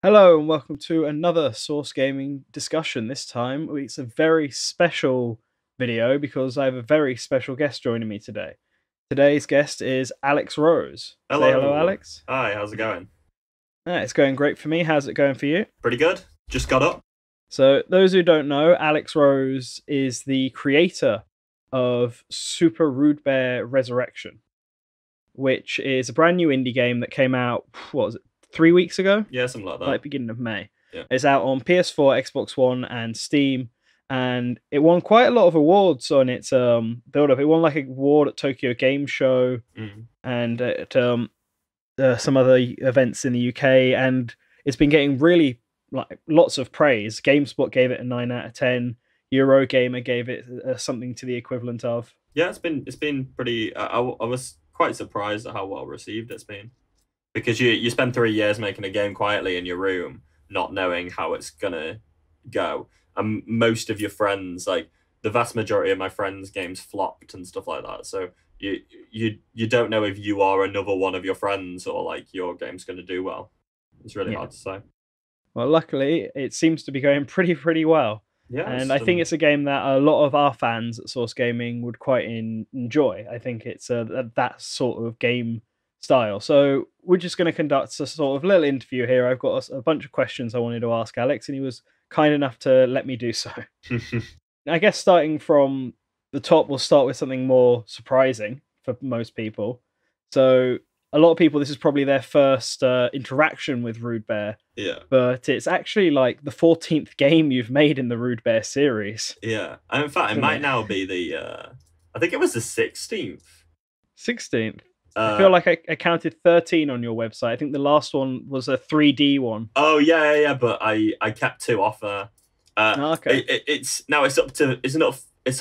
Hello and welcome to another Source Gaming discussion. This time it's a very special video because I have a very special guest joining me today. Today's guest is Alex Rose. Say hello, Hello. Alex. Hi, how's it going? It's going great for me. How's it going for you? Pretty good. Just got up. So, those who don't know, Alex Rose is the creator of Super Rude Bear Resurrection, which is a brand new indie game that came out, what was it, 3 weeks ago? Yeah, something like that. Like beginning of May. Yeah. It's out on PS4, Xbox One, and Steam, and it won quite a lot of awards on its build up. It won like an award at Tokyo Game Show and at some other events in the UK, and it's been getting really like lots of praise. GameSpot gave it a 9 out of 10. Eurogamer gave it something to the equivalent of. Yeah, it's been pretty. I was quite surprised at how well received it's been, because you spend 3 years making a game quietly in your room, not knowing how it's gonna go, and most of your friends, like the vast majority of my friends' games flopped and stuff like that. So you don't know if you are another one of your friends or like your game's gonna do well. It's really Yeah. hard to say. Well, luckily, it seems to be going pretty well. Yeah, And I think it's a game that a lot of our fans at Source Gaming would quite enjoy. I think it's that sort of game style. So we're just going to conduct a sort of little interview here. I've got a bunch of questions I wanted to ask Alex, and he was kind enough to let me do so. I guess starting from the top, we'll start with something more surprising for most people. So a lot of people, this is probably their first interaction with Rude Bear. Yeah. But it's actually like the 14th game you've made in the Rude Bear series. Yeah. And in fact, it Isn't might it? now be I think it was the 16th. 16th. I feel Uh, like I counted 13 on your website. I think the last one was a 3D one. oh yeah, but I kept two off there. Oh, okay. It's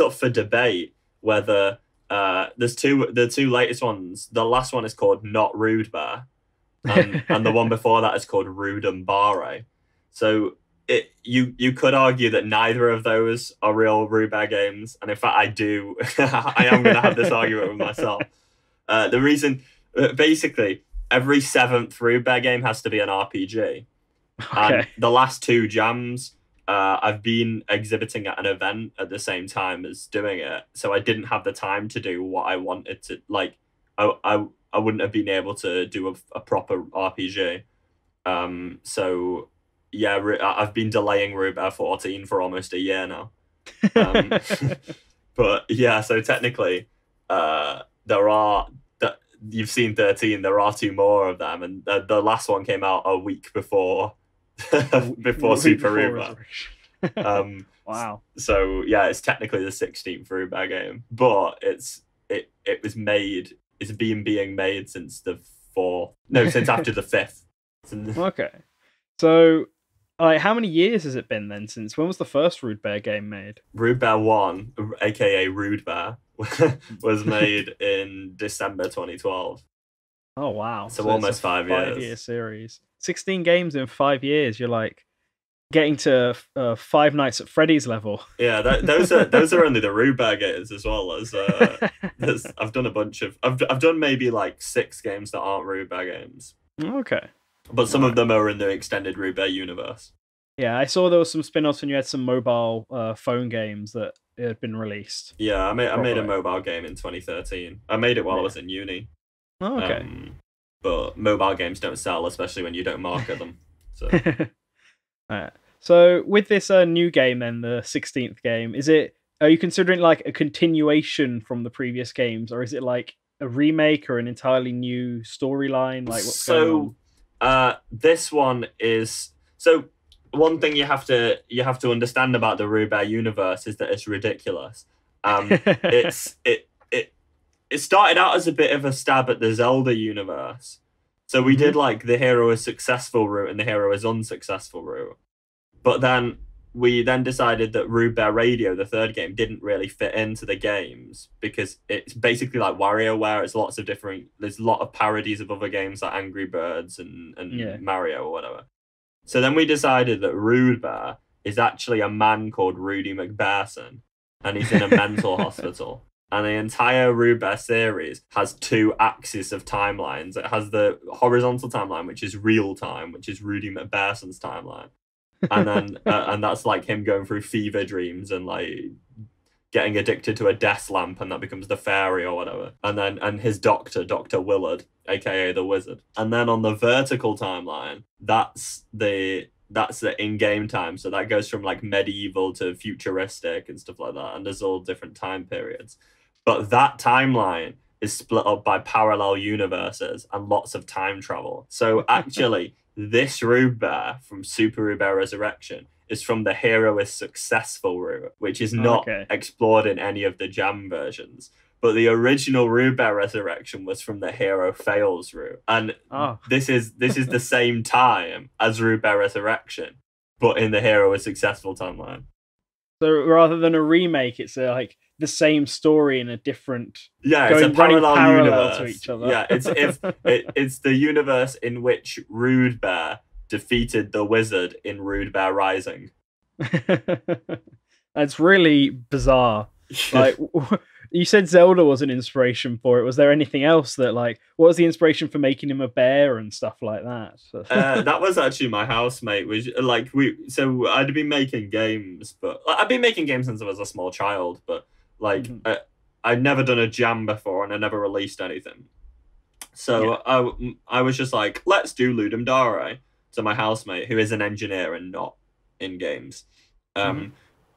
up for debate whether the two latest ones. The last one is called Not Rude Bear, and the one before that is called Rude and Bare. So you could argue that neither of those are real Rude Bear games, and in fact I do. I am going to have this argument with myself. The reason, basically, every seventh Rude Bear game has to be an RPG. And Okay. the last two jams, I've been exhibiting at an event at the same time as doing it, so I didn't have the time to do what I wanted to. Like, I wouldn't have been able to do a proper RPG. So yeah, I've been delaying Ruby 14 for almost a year now. Um, but yeah, so technically, there are that you've seen 13. There are two more of them, and the last one came out a week before before Super Ruba. Wow. So yeah, it's technically the 16th Ruba game, but it was made. It's been being made since the fourth. No, since after the fifth. Okay. So, like, how many years has it been then since when was the first Rude Bear game made? Rude Bear 1, aka Rude Bear, was made in December 2012. Oh wow! So So it's a almost 5 years. 5 year series. 16 games in 5 years. You're like getting to Five Nights at Freddy's level. Yeah, those are only the Rude Bear games, as well as I've done a bunch of I've done maybe like 6 games that aren't Rude Bear games, Okay. but some of Alright. them are in the extended Rude Bear universe. Yeah, I saw there was some spin-offs and you had some mobile phone games that had been released Yeah, I made a properly. Oh, mobile game in 2013. I made it while I yeah. was in uni. Oh, okay. But mobile games don't sell, especially when you don't market them. So Alright. So with this new game then, the 16th game, are you considering like a continuation from the previous games, or is it like a remake or an entirely new storyline? Like what's going so on? this one is so one thing you have to understand about the Rube universe is that it's ridiculous. It's it started out as a bit of a stab at the Zelda universe. So we did Mhm. like the hero is successful route and the hero is unsuccessful route. But then we then decided that Rude Bear Radio, the third game, didn't really fit into the games because it's basically like WarioWare. It's lots of different. There's a lot of parodies of other games like Angry Birds Yeah. and Mario or whatever. So then we decided that Rude Bear is actually a man called Rudy McBearson, and he's in a mental hospital. And the entire Rude Bear series has two axes of timelines. It has the horizontal timeline, which is real time, which is Rudy McBearson's timeline, and then and that's like him going through fever dreams and like getting addicted to a death lamp, and that becomes the fairy or whatever. And then and his doctor, Dr. Willard, aka the Wizard. And then on the vertical timeline, that's the in-game time. So that goes from like medieval to futuristic and stuff like that. And there's all different time periods. But that timeline is split up by parallel universes and lots of time travel. So actually, this Rude Bear from Super Rude Bear Resurrection is from the hero is successful route, which is not Okay. explored in any of the Jam versions. But the original Rude Bear Resurrection was from the hero fails route, and Oh. this is the same time as Rude Bear Resurrection, but in the hero is successful timeline. So rather than a remake, it's like the same story in a different. Yeah, Going, it's a parallel parallel to universe. each other. Yeah, it's the universe in which Rude Bear defeated the Wizard in Rude Bear Rising. That's really bizarre. Like, you said Zelda was an inspiration for it. Was there anything else that, like, what was the inspiration for making him a bear and stuff like that? That was actually my housemate. Which like so I'd been making games, but I've been making games since I was a small child. But like I'd never done a jam before, and I never released anything. So I was just like, let's do Ludum Dare to my housemate, who is an engineer and not in games.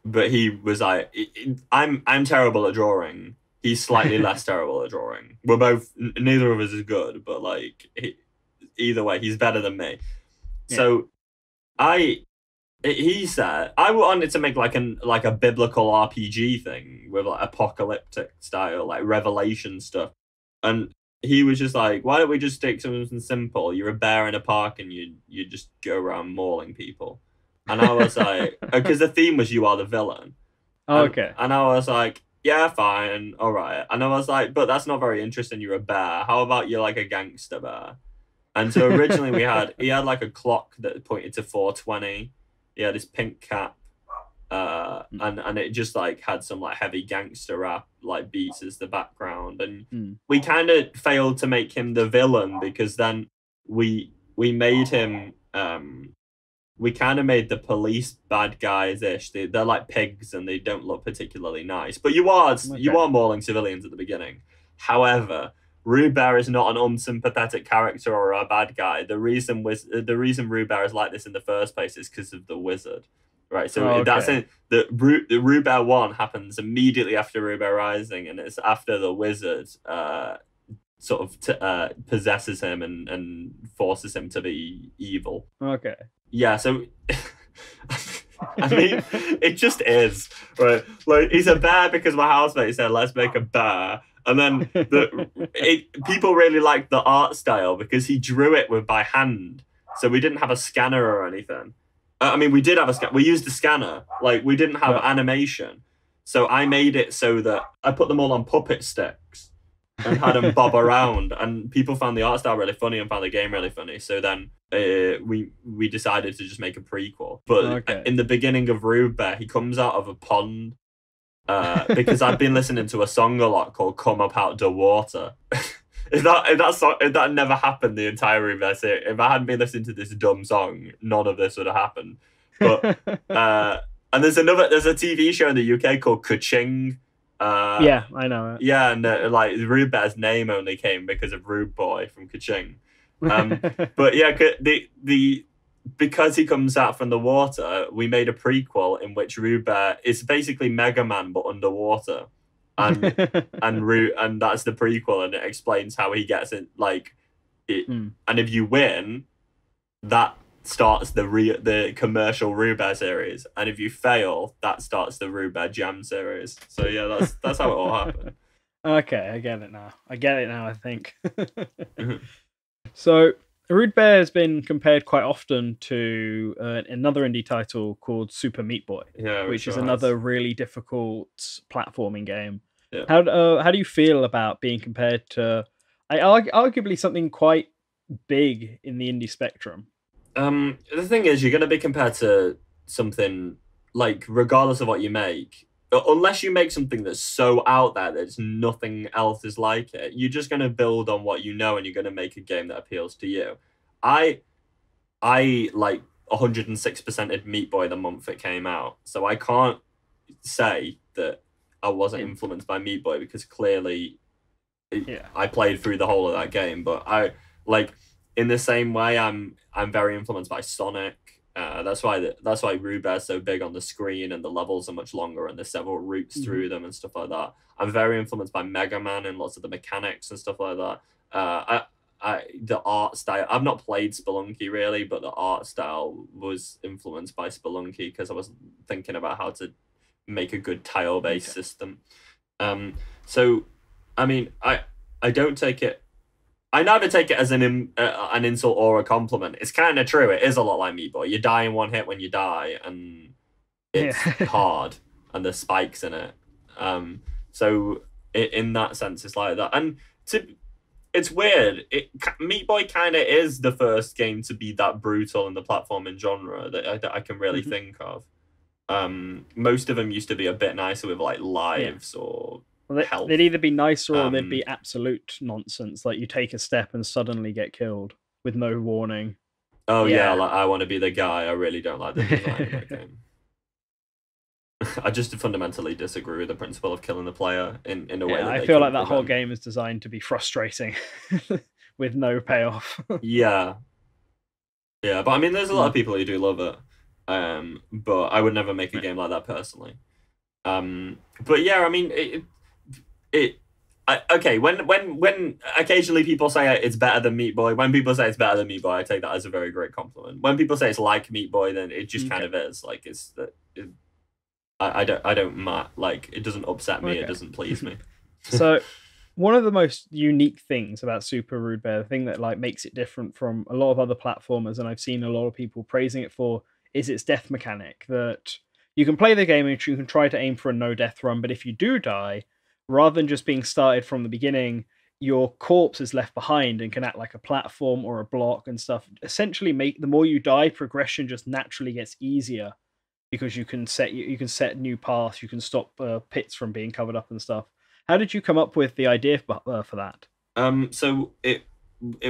But he was like, I'm terrible at drawing. He's slightly less terrible at drawing. We're both, neither of us is good, but like either way, he's better than me. Yeah. So he said I wanted to make like a biblical RPG thing with like apocalyptic style, like Revelation stuff, and he was just like, why don't we just stick something simple? You're a bear in a park and you just go around mauling people. And I was like, because the theme was you are the villain. Okay. And I was like, yeah, fine, all right. And I was like, but that's not very interesting. You're a bear. How about you're like a gangster bear? And so originally he had like a clock that pointed to 420. He had his pink cap. And it just like had some like heavy gangster rap like beats as the background, and we kind of failed to make him the villain, because then we made him we kind of made the police bad guys ish. They're like pigs and they don't look particularly nice, but you are mauling civilians at the beginning. However, Rude Bear is not an unsympathetic character or a bad guy. The reason Rude Bear is like this in the first place is because of the Wizard. Right, so that's it. The Rude Bear 1 happens immediately after Rude Bear Rising, and it's after the Wizard sort of possesses him and forces him to be evil. Okay. Yeah, so I mean, it just is, right? Like, he's a bear because my housemate said, let's make a bear. And then people really liked the art style because he drew it by hand. So we didn't have a scanner or anything. I mean, we did have a scanner. We used the scanner. Like, we didn't have animation. So I made it so that I put them all on puppet sticks and had them bob around. And people found the art style really funny and found the game really funny. So then we decided to just make a prequel. But in the beginning of Rude Bear, he comes out of a pond because I've been listening to a song a lot called Come Up Out the Water. If that never happened the entire Rude Bear series, if I hadn't been listening to this dumb song, none of this would have happened. But and there's a TV show in the UK called Ka-Ching. Yeah, I know it. Yeah, and like Rude Bear's name only came because of Rude Boy from Ka-Ching. But yeah, because he comes out from the water, we made a prequel in which Rude Bear is basically Mega Man but underwater. And that's the prequel, and it explains how he gets it. Like, and if you win, that starts the commercial Rude Bear series, and if you fail, that starts the Rude Bear Jam series. So yeah, that's how it all happened. Okay, I get it now. I think. So Rude Bear has been compared quite often to another indie title called Super Meat Boy, which is another really difficult platforming game. Yeah. How do you feel about being compared to, arguably something quite big in the indie spectrum? The thing is, you're going to be compared to something like, regardless of what you make, unless you make something that's so out there that nothing else is like it, you're just going to build on what you know, and you're going to make a game that appeals to you. I like 106%ed Meat Boy the month it came out, so I can't say that I wasn't influenced by Meat Boy, because clearly I played through the whole of that game. But I like, in the same way, I'm very influenced by Sonic. That's why Rube's so big on the screen, and the levels are much longer, and there's several routes through them and stuff like that. I'm very influenced by Mega Man and lots of the mechanics and stuff like that. The art style. I've not played Spelunky really, but the art style was influenced by Spelunky, because I was thinking about how to make a good tile-based system. So, I mean, I don't take it. I never take it as an insult or a compliment. It's kind of true. It is a lot like Meat Boy. You die in one hit when you die, and it's hard, and there's spikes in it. So in that sense, it's like that. And it's weird. Meat Boy kind of is the first game to be that brutal in the platforming genre that I can really think of. Most of them used to be a bit nicer with like lives or health. They'd either be nicer or they'd be absolute nonsense. Like you take a step and suddenly get killed with no warning. Oh yeah, like I Want to Be the Guy. I really don't like the design of that game. I just fundamentally disagree with the principle of killing the player in a way that I feel like that whole game is designed to be frustrating with no payoff. Yeah, but I mean, there's a lot of people who do love it. But I would never make a game like that personally. But yeah, I mean, okay, when occasionally people say it's better than Meat Boy, when people say it's better than Meat Boy, I take that as a very great compliment. When people say it's like Meat Boy, then it just kind of is. Like, I don't like, it doesn't upset me. It doesn't please me. So one of the most unique things about Super Rude Bear, the thing that like makes it different from a lot of other platformers, and I've seen a lot of people praising it for, is its death mechanic. That you can play the game and you can try to aim for a no death run, but if you do die, rather than just being started from the beginning, your corpse is left behind and can act like a platform or a block and stuff. Essentially, the more you die, progression just naturally gets easier, because you can set new paths, you can stop pits from being covered up and stuff. How did you come up with the idea for that? So it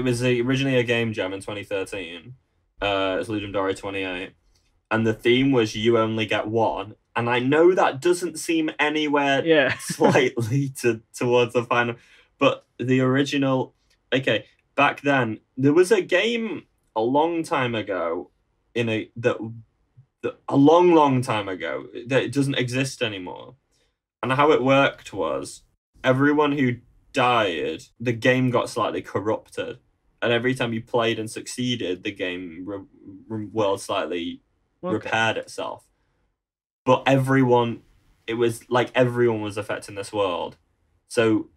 was originally a game jam in 2013. It's Ludum Dare 28, and the theme was you only get one. And I know that doesn't seem anywhere slightly towards the final, but the original. Okay, back then there was a game a long time ago a long time ago that it doesn't exist anymore. And how it worked was everyone who died, the game got slightly corrupted. And every time you played and succeeded, the game world slightly repaired itself. But it was like everyone was affecting this world. So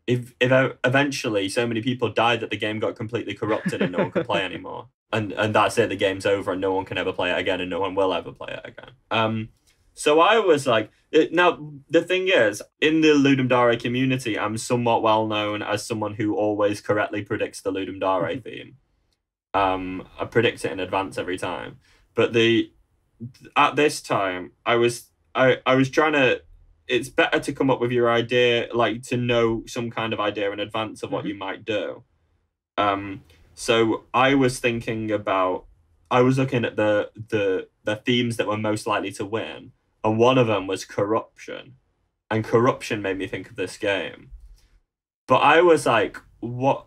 if eventually so many people died that the game got completely corrupted and no one could play anymore. And that's it, the game's over and no one can ever play it again and no one will ever play it again. So I was like, now the thing is, in the Ludum Dare community, I'm somewhat well known as someone who always correctly predicts the Ludum Dare theme. I predict it in advance every time. But at this time, I was trying to. It's better to come up with your idea, like to know some kind of idea in advance of what you might do. So I was thinking about. I was looking at the themes that were most likely to win, and one of them was corruption, and corruption made me think of this game. But I was like, what?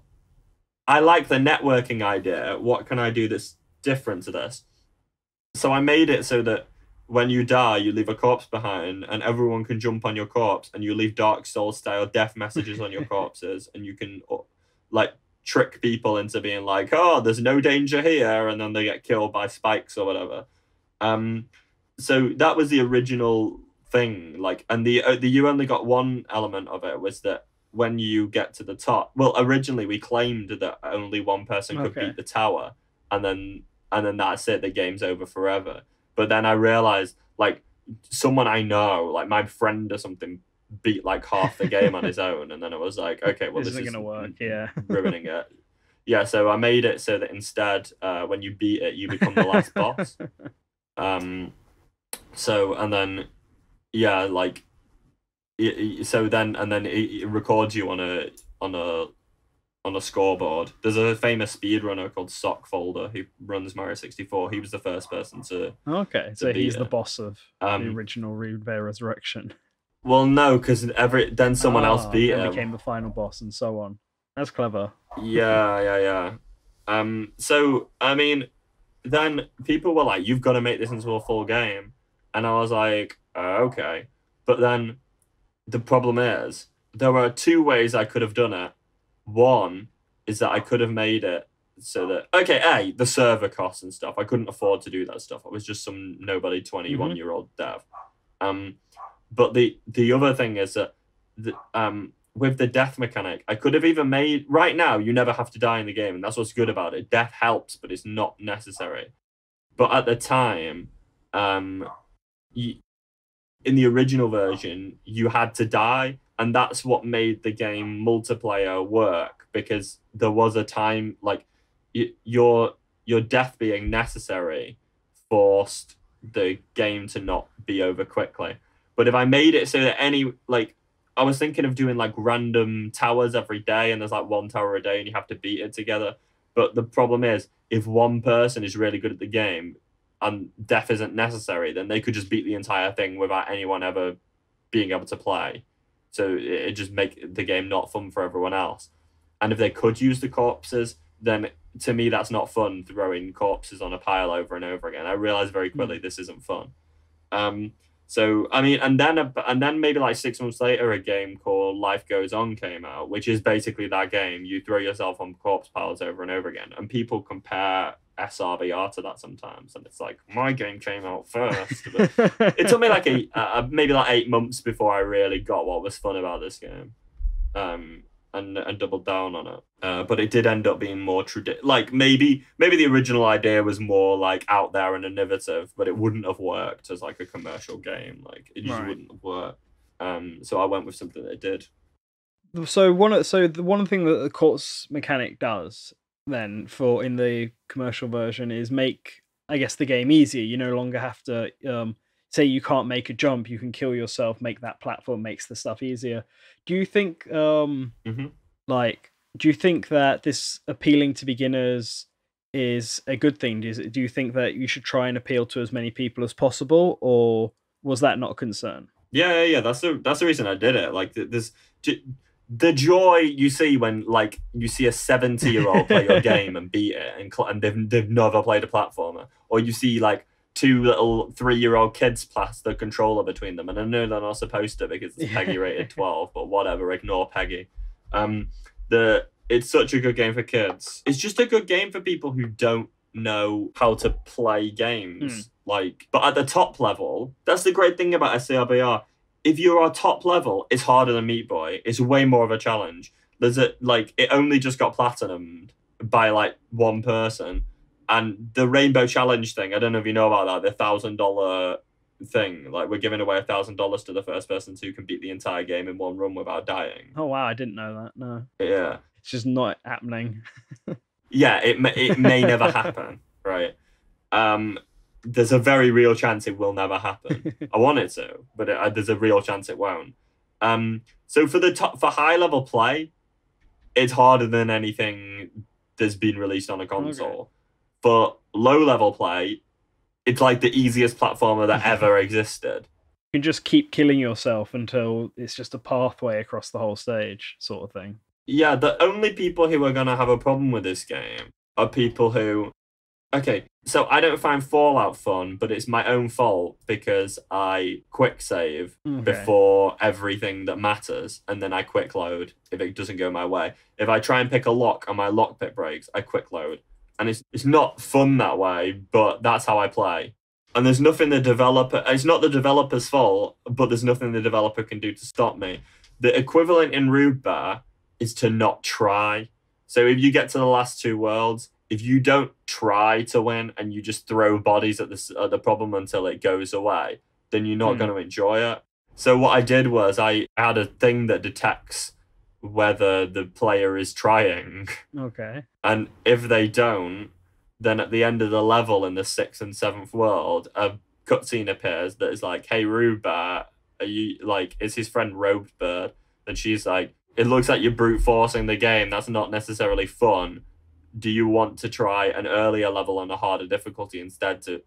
I like the networking idea. What can I do that's different to this? So I made it so that when you die, you leave a corpse behind, and everyone can jump on your corpse, and you leave Dark Souls style death messages on your corpses, and you can like trick people into being like, oh, there's no danger here, and then they get killed by spikes or whatever. So that was the original thing. Like, and the you only got one element of it was that when you get to the top. Well, originally we claimed that only one person could beat the tower, and then that's it. The game's over forever. But then I realized, like, someone I know, like my friend or something, beat like half the game on his own, and then it was like, okay, well, this isn't gonna work. Ruining it. Yeah, so I made it so that instead, when you beat it, you become the last boss. So, and then yeah, like so then and then it records you on a on a scoreboard. There's a famous speedrunner called Sockfolder who runs Mario 64. He was the first person Okay, to so beat he's the it. boss of the Um, original Rude Resurrection. well, no, because every then someone else Ah, beat and him. became the final boss and so on. That's clever. Yeah. So I mean, then people were like, "You've got to make this into a full game," and I was like, "Okay," but then the problem is there were two ways I could have done it. One is that I could have made it so that okay, the server costs and stuff. I couldn't afford to do that stuff. I was just some nobody 21-year-old dev. Um, but the other thing is that with the death mechanic, I could have even made right now you never have to die in the game, and that's what's good about it. Death helps, but it's not necessary. But at the time, um, you, in the original version, you had to die, and that's what made the game multiplayer work because there was a time like your death being necessary forced the game to not be over quickly. But if I made it so that any like I was thinking of doing like random towers every day, and there's like one tower a day, and you have to beat it together. But the problem is, if one person is really good at the game, and death isn't necessary, then they could just beat the entire thing without anyone ever being able to play. So it just make the game not fun for everyone else. And if they could use the corpses, then to me that's not fun throwing corpses on a pile over and over again. I realized very quickly this isn't fun. Um, so I mean, and then maybe like 6 months later, a game called Life Goes On came out, which is basically that game. You throw yourself on corpse piles over and over again, and people compare SRBR to that sometimes, and it's like my game came out first. But it took me like maybe like 8 months before I really got what was fun about this game. Um, and doubled down on it. But it did end up being more like maybe the original idea was more like out there and innovative, but it wouldn't have worked as like a commercial game. Like it just Right. wouldn't have worked. So I went with something that did. So the one thing that the quartz mechanic does then for in the commercial version is make, I guess, the game easier. You no longer have to say you can't make a jump, you can kill yourself, make that platform makes the stuff easier. Do you think Mm-hmm. like do you think that this appealing to beginners is a good thing? Do you think that you should try and appeal to as many people as possible, or was that not a concern? Yeah. That's the reason I did it. Like there's the joy you see when like you see a 70-year-old play your game and beat it, and they've never played a platformer, or you see like two little 3-year-old kids pass the controller between them, and I know they're not supposed to because it's Peggy rated 12, but whatever, ignore Peggy. The It's such a good game for kids. It's just a good game for people who don't know how to play games. Like, but at the top level, that's the great thing about SCRBR. If you're a top level, it's harder than Meat Boy. It's way more of a challenge. There's a like it only just got platinumed by like one person, and the Rainbow Challenge thing. I don't know if you know about that. The $1,000 thing. Like we're giving away $1,000 to the first person who can beat the entire game in one run without dying. Oh wow, I didn't know that. No. Yeah. It's just not happening. Yeah, it may never happen, right? There's a very real chance it will never happen. I want it to, but there's a real chance it won't. So for high level play, it's harder than anything that's been released on a console. Okay. For low level play, it's like the easiest platformer that ever existed. You can just keep killing yourself until it's just a pathway across the whole stage, sort of thing. Yeah, the only people who are gonna have a problem with this game are people who okay, so I don't find Fallout fun, but it's my own fault because I quick save before everything that matters, and then I quick load if it doesn't go my way. If I try and pick a lock and my lockpick breaks, I quick load. And it's not fun that way, but that's how I play. And there's nothing it's not the developer's fault, but there's nothing the developer can do to stop me. The equivalent in Rude Bar is to not try. So if you get to the last two worlds, if you don't try to win and you just throw bodies at the problem until it goes away, then you're not going to enjoy it. So what I did was I had a thing that detects whether the player is trying. Okay. And if they don't, then at the end of the level in the 6th and 7th world, a cutscene appears that is like, hey, Rubat, are you like, it's his friend Robed Bird, and she's like, it looks like you're brute forcing the game. That's not necessarily fun. Do you want to try an earlier level on a harder difficulty instead to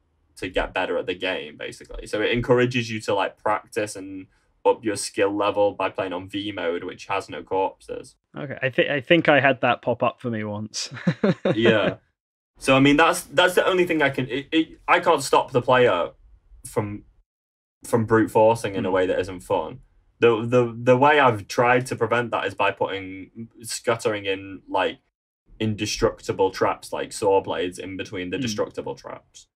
get better at the game, basically? So it encourages you to like practice and up your skill level by playing on V mode, which has no corpses. Okay, I think I had that pop up for me once. Yeah. So I mean, that's the only thing I can. I can't stop the player from brute forcing in a way that isn't fun. The way I've tried to prevent that is by putting scuttering in like indestructible traps like saw blades in between the destructible traps.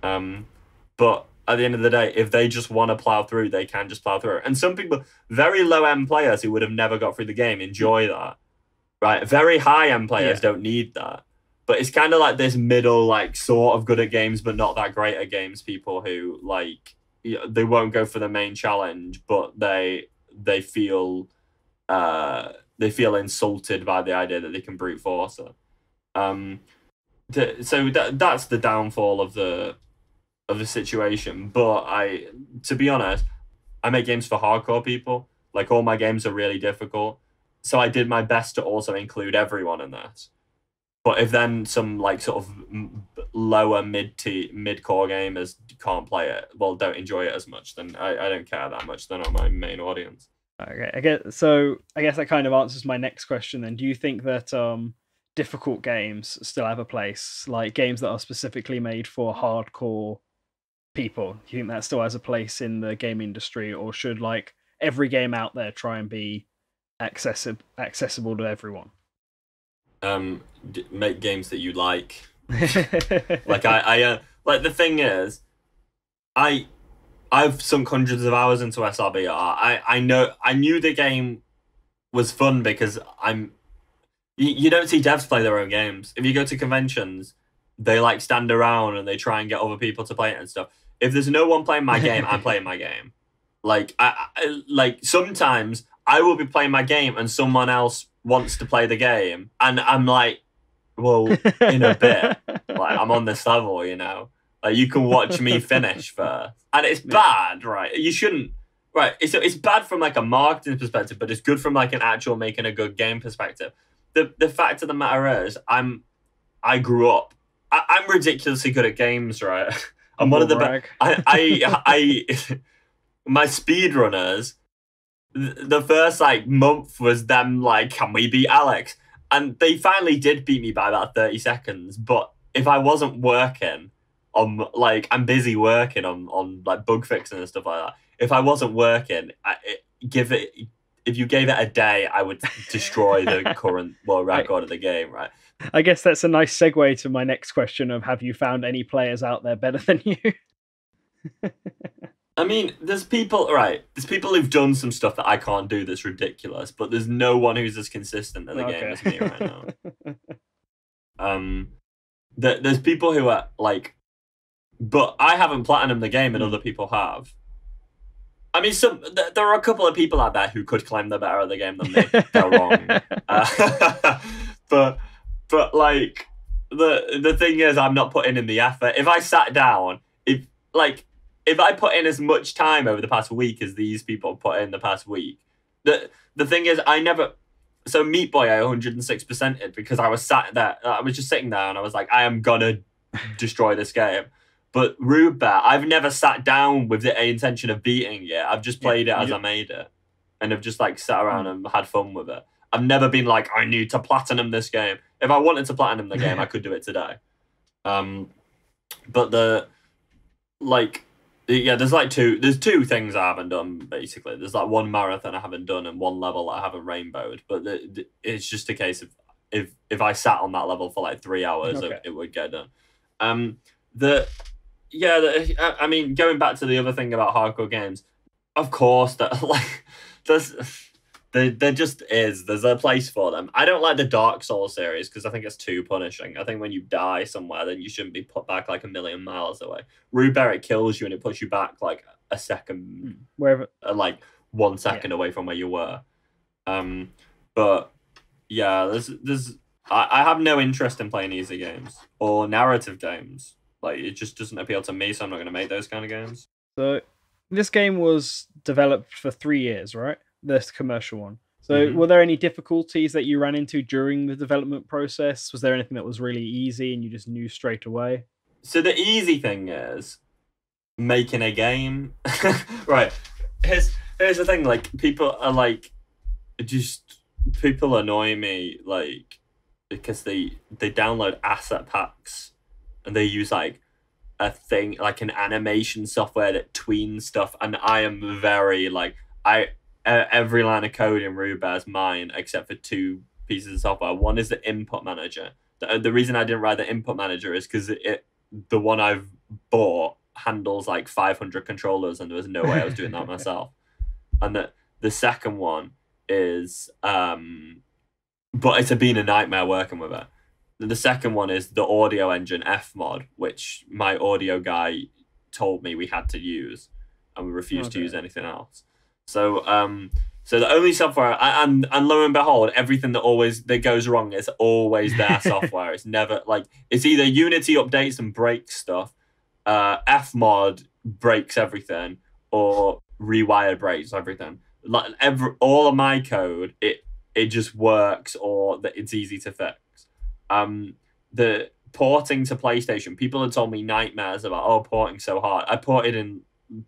But at the end of the day, if they just want to plow through, they can just plow through. And some people, very low end players who would have never got through the game, enjoy that. Right? Very high end players don't need that. But it's kind of like this middle, like sort of good at games, but not that great at games. People who like they won't go for the main challenge, but they feel insulted by the idea that they can brute force it. So that's the downfall of the situation. But to be honest, I make games for hardcore people. Like all my games are really difficult, so I did my best to also include everyone in this. But if then some like sort of lower mid-core gamers can't play it, well, don't enjoy it as much, then I don't care that much. They're not my main audience. Okay, I guess that kind of answers my next question then. Do you think that difficult games still have a place, like games that are specifically made for hardcore people? Do you think that still has a place in the game industry, or should like every game out there try and be accessible to everyone? Make games that you like. Like I like, the thing is, I've sunk hundreds of hours into SRBR. I knew the game was fun because you don't see devs play their own games. If you go to conventions, they like stand around and they try and get other people to play it and stuff. If there's no one playing my game, I'm playing my game. Like I like sometimes I will be playing my game and someone else wants to play the game, and I'm like, well, in a bit, like I'm on this level, you know. Like you can watch me finish first, and it's bad, right? You shouldn't, right? It's bad from like a marketing perspective, but it's good from like an actual making a good game perspective. The fact of the matter is, I grew up. I'm ridiculously good at games, right? I'm one of the best. My speedrunners, the first like month was them like, can we beat Alex? And they finally did beat me by about 30 seconds. But if I wasn't working on like, I'm busy working on like bug fixing and stuff like that. If I wasn't working, if you gave it a day, I would destroy the current world record of the game, right? I guess that's a nice segue to my next question of, have you found any players out there better than you? I mean, there's people who've done some stuff that I can't do that's ridiculous, but there's no one who's as consistent at the game as me right now. There's people who are like, but I haven't platinumed the game and other people have. I mean, there are a couple of people out there who could claim they're better at the game than me. They're wrong. But like, the thing is, I'm not putting in the effort. If I sat down, if I put in as much time over the past week as these people put in the past week, the thing is, so Meat Boy, I 106%ed because I was sat there. I was just sitting there and I was like, I am gonna destroy this game. But Rube Bear, I've never sat down with the intention of beating it. I've just played it as I made it, and I've just like sat around and had fun with it. I've never been like, I need to platinum this game. If I wanted to platinum the game, I could do it today. But there's two things I haven't done, basically. There's like one marathon I haven't done and one level I haven't rainbowed. But it's just a case of if I sat on that level for like 3 hours, it would get done. I mean, going back to the other thing about hardcore games, of course, that like there just is. There's a place for them. I don't like the Dark Souls series because I think it's too punishing. I think when you die somewhere, then you shouldn't be put back like a million miles away. Rubear, it kills you and it puts you back like a second, wherever, like 1 second away from where you were. But yeah, I have no interest in playing easy games or narrative games. Like, it just doesn't appeal to me, so I'm not going to make those kind of games. So This game was developed for 3 years, right? This commercial one. So, Hmm. were there any difficulties that you ran into during the development process? Was there anything that was really easy and you just knew straight away? So the easy thing is making a game. Right. Here's the thing. Like people are like just people annoy me like because they download asset packs and they use like a thing like an animation software that tweens stuff, and I am very like every line of code in Ruby is mine except for two pieces of software. One is the input manager. The reason I didn't write the input manager is because the one I've bought handles like 500 controllers, and there was no way I was doing that myself. And the second one is but it's been a nightmare working with it. The second one is the audio engine Fmod, which my audio guy told me we had to use, and we refused to use Okay. anything else. So so the only software, and lo and behold, everything that goes wrong is always their software. It's never like it's either Unity updates and breaks stuff, Fmod breaks everything, or Rewired breaks everything. Like all of my code, it just works, or that it's easy to fix. The porting to PlayStation, people had told me nightmares about porting so hard. I ported in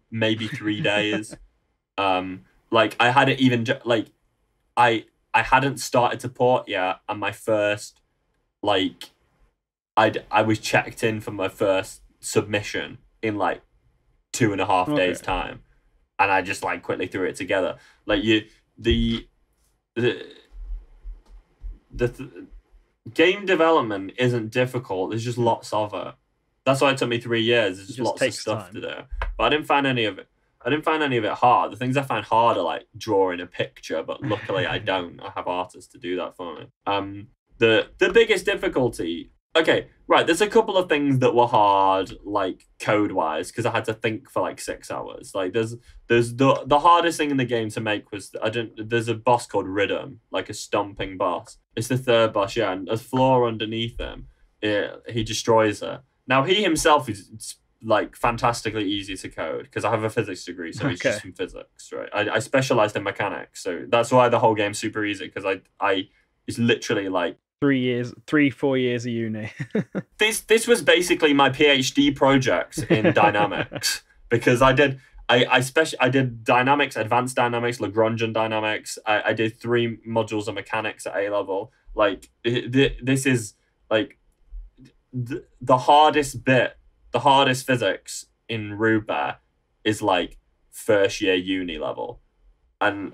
maybe 3 days. Like I hadn't even like I hadn't started to port yet, and my first like I was checked in for my first submission in like 2.5 days Okay. time, and I just like quickly threw it together. Like the the the game development isn't difficult. There's just lots of it. That's why it took me 3 years. There's It just just lots of takes stuff to time. do. But I didn't find any of it. I didn't find any of it hard. The things I find hard are like drawing a picture, but luckily I don't. I have artists to do that for me. The biggest difficulty. Okay, right. There's a couple of things that were hard, like code wise, because I had to think for like 6 hours. Like there's the hardest thing in the game to make was I don't. There's a boss called Rhythm, like a stomping boss. It's the third boss, yeah, and a floor underneath him. He destroys it. Now he himself is like fantastically easy to code because I have a physics degree, so it's Okay. just in physics, right? I specialized in mechanics, so that's why the whole game's super easy because I it's literally like 3 years, 3, 4 years of uni. this was basically my PhD project in dynamics because I did dynamics, advanced dynamics, Lagrangian dynamics. I did 3 modules of mechanics at A level. Like this is like the hardest bit, the hardest physics in Ruby is like first year uni level, and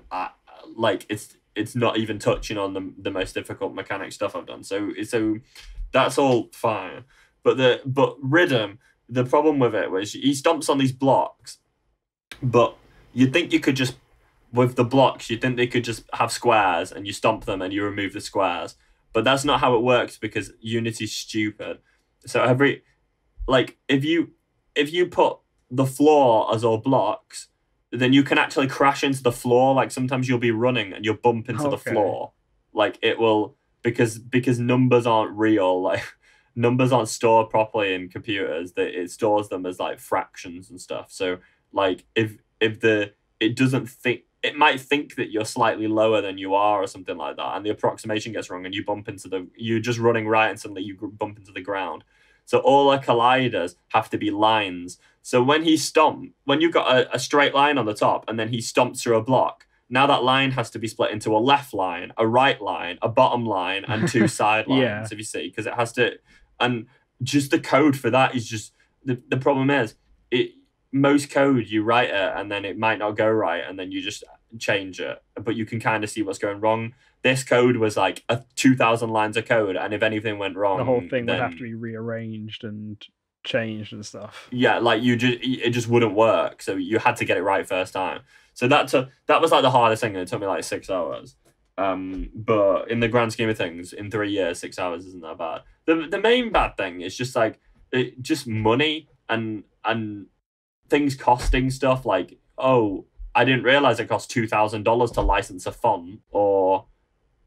like it's not even touching on the most difficult mechanic stuff I've done. So that's all fine. But Rhythm, the problem with it was he stomps on these blocks, but you'd think you could just with the blocks, you'd think they could just have squares and you stomp them and you remove the squares. But that's not how it works because Unity's stupid. So every like if you put the floor as all blocks, then you can actually crash into the floor. Like sometimes you'll be running and you'll bump into the Okay. floor. Like it will because numbers aren't real. Like numbers aren't stored properly in computers. That it stores them as like fractions and stuff. So like if the it doesn't think it might think that you're slightly lower than you are or something like that, and the approximation gets wrong, and you're just running right, and suddenly you bump into the ground. So all our colliders have to be lines. So when you've got a straight line on the top, and then he stomps through a block, now that line has to be split into a left line, a right line, a bottom line, and two side Yeah. lines. If you see, because it has to, and just the code for that is just the problem is it most code you write it and then it might not go right and then you just change it, but you can kind of see what's going wrong. This code was like 2,000 lines of code, and if anything went The whole wrong, thing would have to then be rearranged and changed and stuff. yeah, like it just wouldn't work. So you had to get it right first time. So that was like the hardest thing, and it took me like 6 hours. But in the grand scheme of things, in 3 years, 6 hours isn't that bad. The main bad thing is just like just money and things costing stuff. Like I didn't realize it cost $2,000 to license a font, or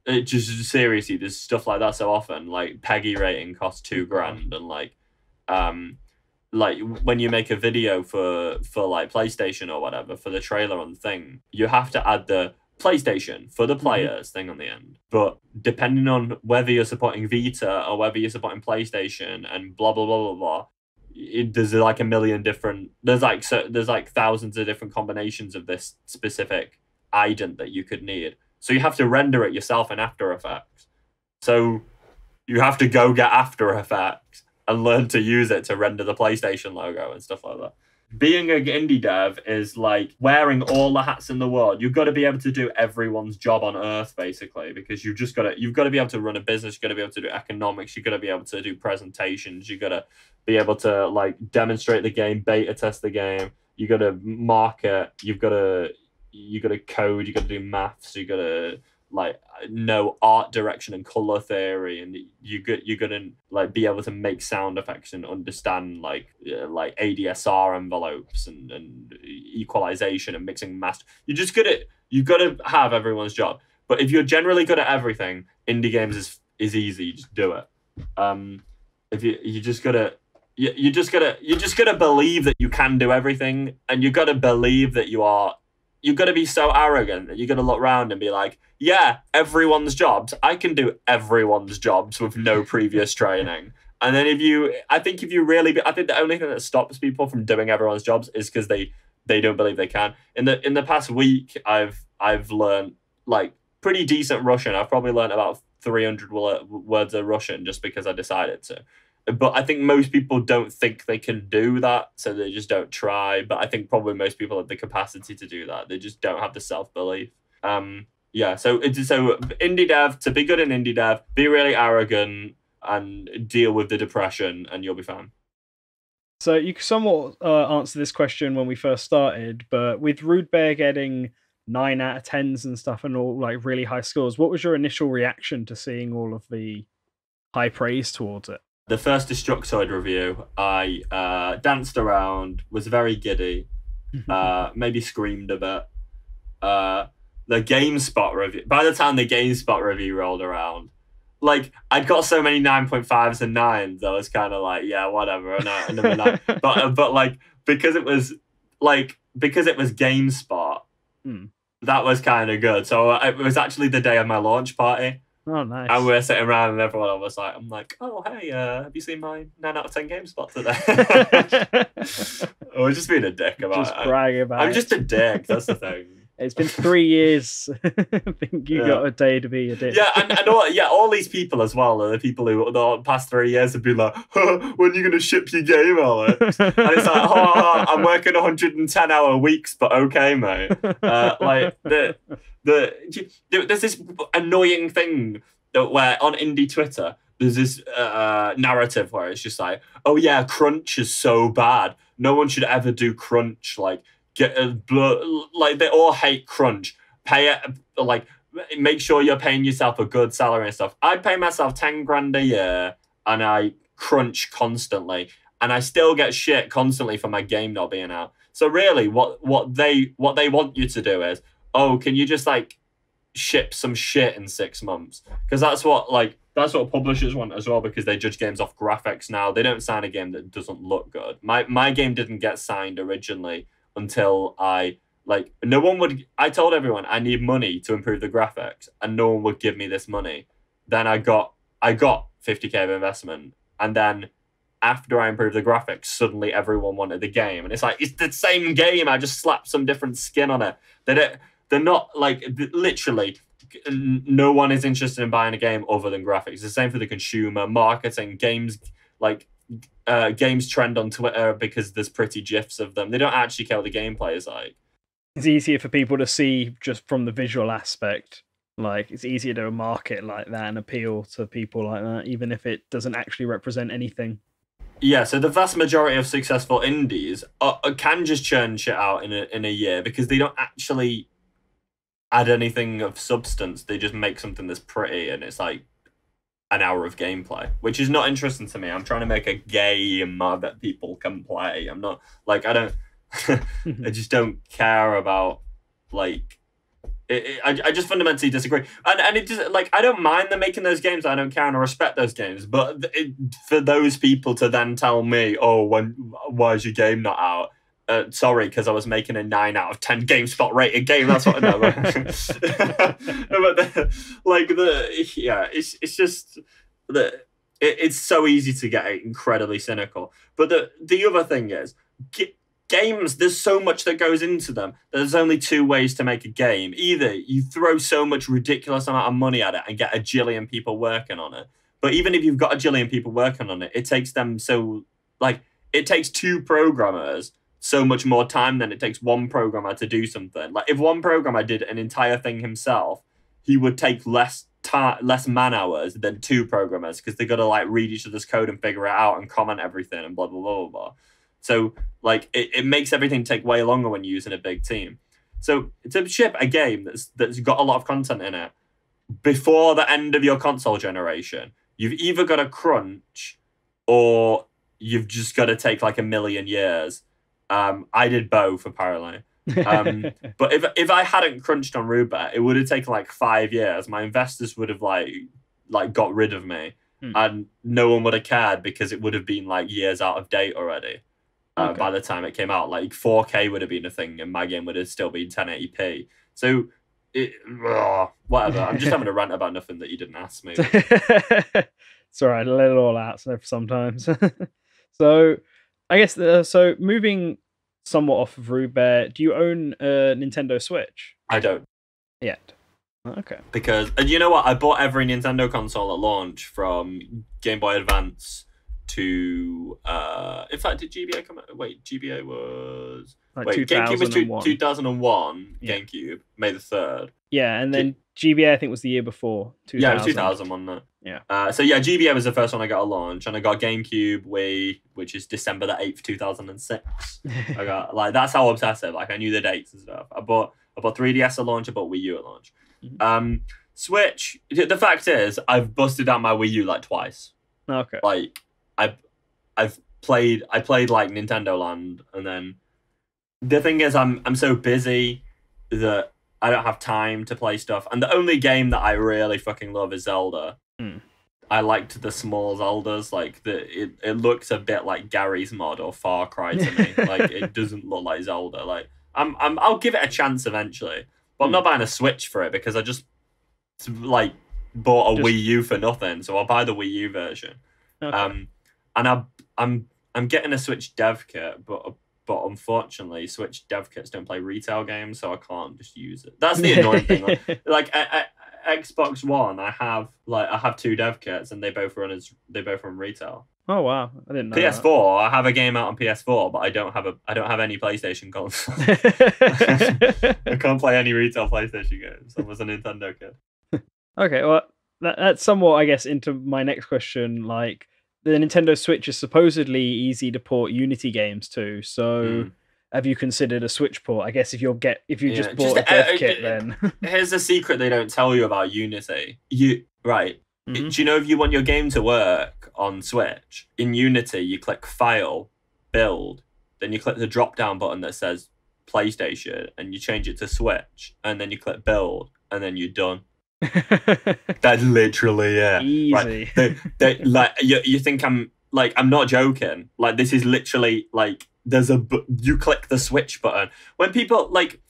it just seriously, there's stuff like that so often. Like Peggy rating costs two Oh gosh. grand, and like um like when you make a video for like PlayStation or whatever for the trailer on the thing, you have to add the PlayStation for the players thing on the end. But depending on whether you're supporting Vita or whether you're supporting PlayStation and blah blah blah blah blah, there's like a million different. There's like thousands of different combinations of this specific ident that you could need. So you have to render it yourself in After Effects. So you have to go get After Effects and learn to use it to render the PlayStation logo and stuff like that. Being an indie dev is like wearing all the hats in the world. You've got to be able to do everyone's job on earth, basically, because you've got to be able to run a business. You've got to be able to do economics. You've got to be able to do presentations. You've got to be able to like demonstrate the game, beta test the game. You got to market. You got to code. You got to do maths. You got to like know art direction and color theory, and you're gonna like be able to make sound effects and understand like ADSR envelopes and equalization and mixing master. You gotta have everyone's job. But if you're generally good at everything, indie games is easy. You just do it. If you just gotta believe that you can do everything, and you gotta believe that you've got to be so arrogant that you're going to look around and be like, yeah, everyone's jobs. I can do everyone's jobs with no previous training. And then I think the only thing that stops people from doing everyone's jobs is because they don't believe they can. In the past week, I've learned like pretty decent Russian. I've probably learned about 300 words of Russian just because I decided to. But I think most people don't think they can do that, so they just don't try. But I think probably most people have the capacity to do that. They just don't have the self-belief. Yeah, so indie dev, to be good in indie dev, be really arrogant and deal with the depression, and you'll be fine. So you somewhat answered this question when we first started, but with Rude Bear getting 9 out of 10s and stuff and all like really high scores, what was your initial reaction to seeing all of the high praise towards it? The first Destructoid review, I danced around, was very giddy, maybe screamed a bit. The GameSpot review, by the time the GameSpot review rolled around, like I'd got so many 9.5s and 9s, I was kind of like, yeah, whatever. Another 9. But like because it was GameSpot, that was kind of good. So it was actually the day of my launch party. Oh, nice. And we're sitting around and everyone was like, I'm like, oh, hey, have you seen my 9 out of 10 GameSpot today? We're just being a dick about it. Just bragging about it. I'm just a dick, that's the thing. It's been 3 years. I think you got a day to be a dick. Yeah, and all these people as well are the people who the past 3 years have been like, when are you going to ship your game, Alex? And it's like, I'm working 110-hour weeks, but okay, mate. Like, there's this annoying thing where on indie Twitter, there's this narrative where it's just like, oh yeah, crunch is so bad. No one should ever do crunch. Like, like they all hate crunch. Pay it, like make sure you're paying yourself a good salary and stuff. I pay myself 10 grand a year and I crunch constantly, and I still get shit constantly for my game not being out. So really, what they want you to do is, oh, can you just like ship some shit in 6 months? Because that's what publishers want as well, because they judge games off graphics now. They don't sign a game that doesn't look good. My game didn't get signed originally until I told everyone I need money to improve the graphics, and no one would give me this money. Then I got 50k of investment, and then after I improved the graphics, suddenly everyone wanted the game, and it's like, it's the same game, I just slapped some different skin on it. They're not like, literally no one is interested in buying a game other than graphics. It's the same for the consumer marketing. Games trend on Twitter because there's pretty gifs of them. They don't actually care what the gameplay is like. It's easier for people to see just from the visual aspect. Like, it's easier to market like that and appeal to people like that, even if it doesn't actually represent anything. Yeah, so the vast majority of successful indies can just churn shit out in a year because they don't actually add anything of substance. They just make something that's pretty, and it's like an hour of gameplay, which is not interesting to me. I'm trying to make a game that people can play. I'm not like, I just don't care about like, I just fundamentally disagree, and it just like I don't mind them making those games. I don't care and I respect those games, but for those people to then tell me, "Oh, why is your game not out?" Sorry, because I was making a 9 out of 10 GameSpot rated game. That's what I know. It's just that it's so easy to get incredibly cynical. But the other thing is, games, there's so much that goes into them. There's only two ways to make a game. Either you throw so much ridiculous amount of money at it and get a jillion people working on it. But even if you've got a jillion people working on it, it takes them it takes two programmers so much more time than it takes one programmer to do something. Like if one programmer did an entire thing himself, he would take less man hours than two programmers because they got to like read each other's code and figure it out and comment everything and blah blah blah blah. So like it makes everything take way longer when you're using a big team. So to ship a game that's got a lot of content in it before the end of your console generation, you've either got to crunch or you've just got to take like a million years. I did both apparently. But if I hadn't crunched on Roobet, it would have taken like 5 years. My investors would have like got rid of me, and no one would have cared because it would have been like years out of date already. By the time it came out, like 4K would have been a thing, and my game would have still been 1080p. So, whatever. I'm just having a rant about nothing that you didn't ask me. It's all right. I let it all out sometimes. So, I guess so. Moving somewhat off of Roobet, do you own a Nintendo Switch? I don't yet. Okay. Because you know what? I bought every Nintendo console at launch, from Game Boy Advance to in fact, did GBA come out? Wait, GBA was like GameCube was 2001. Yeah. GameCube, May the 3rd. Yeah, and then GBA I think was the year before. 2000. Yeah, it was 2000, wasn't it? Yeah. So yeah, GBA was the first one I got at launch, and I got GameCube Wii, which is December the 8th, 2006. I got like that's how obsessive. Like I knew the dates and stuff. I bought 3DS at launch. I bought Wii U at launch. Mm-hmm. Switch. The fact is, I've busted out my Wii U like twice. Okay. Like I played like Nintendo Land, and then the thing is I'm so busy that I don't have time to play stuff. And the only game that I really fucking love is Zelda. I liked the small Zeldas. Like it looks a bit like Gary's mod or Far Cry to me. Like it doesn't look like Zelda. Like I'll give it a chance eventually, but I'm not buying a Switch for it because I just like bought a Wii U for nothing. So I'll buy the Wii U version. Okay. And I'm getting a Switch dev kit, but unfortunately, Switch dev kits don't play retail games, so I can't just use it. That's the annoying thing. Like Xbox One, I have two dev kits, and they both run retail. Oh wow, I didn't know. PS4, that. I have a game out on PS4, but I don't have any PlayStation console. I can't play any retail PlayStation games. I was a Nintendo kid. Okay, well that's somewhat, I guess, into my next question. Like the Nintendo Switch is supposedly easy to port Unity games to, so have you considered a Switch port? I guess if you just bought a dev kit, then here's a secret they don't tell you about Unity. Do you know if you want your game to work on Switch, in Unity you click File, Build, then you click the drop down button that says PlayStation, and you change it to Switch, and then you click Build, and then you're done. That's literally it. Easy. Right? They like you think I'm not joking. Like this is literally like you click the Switch button. When people like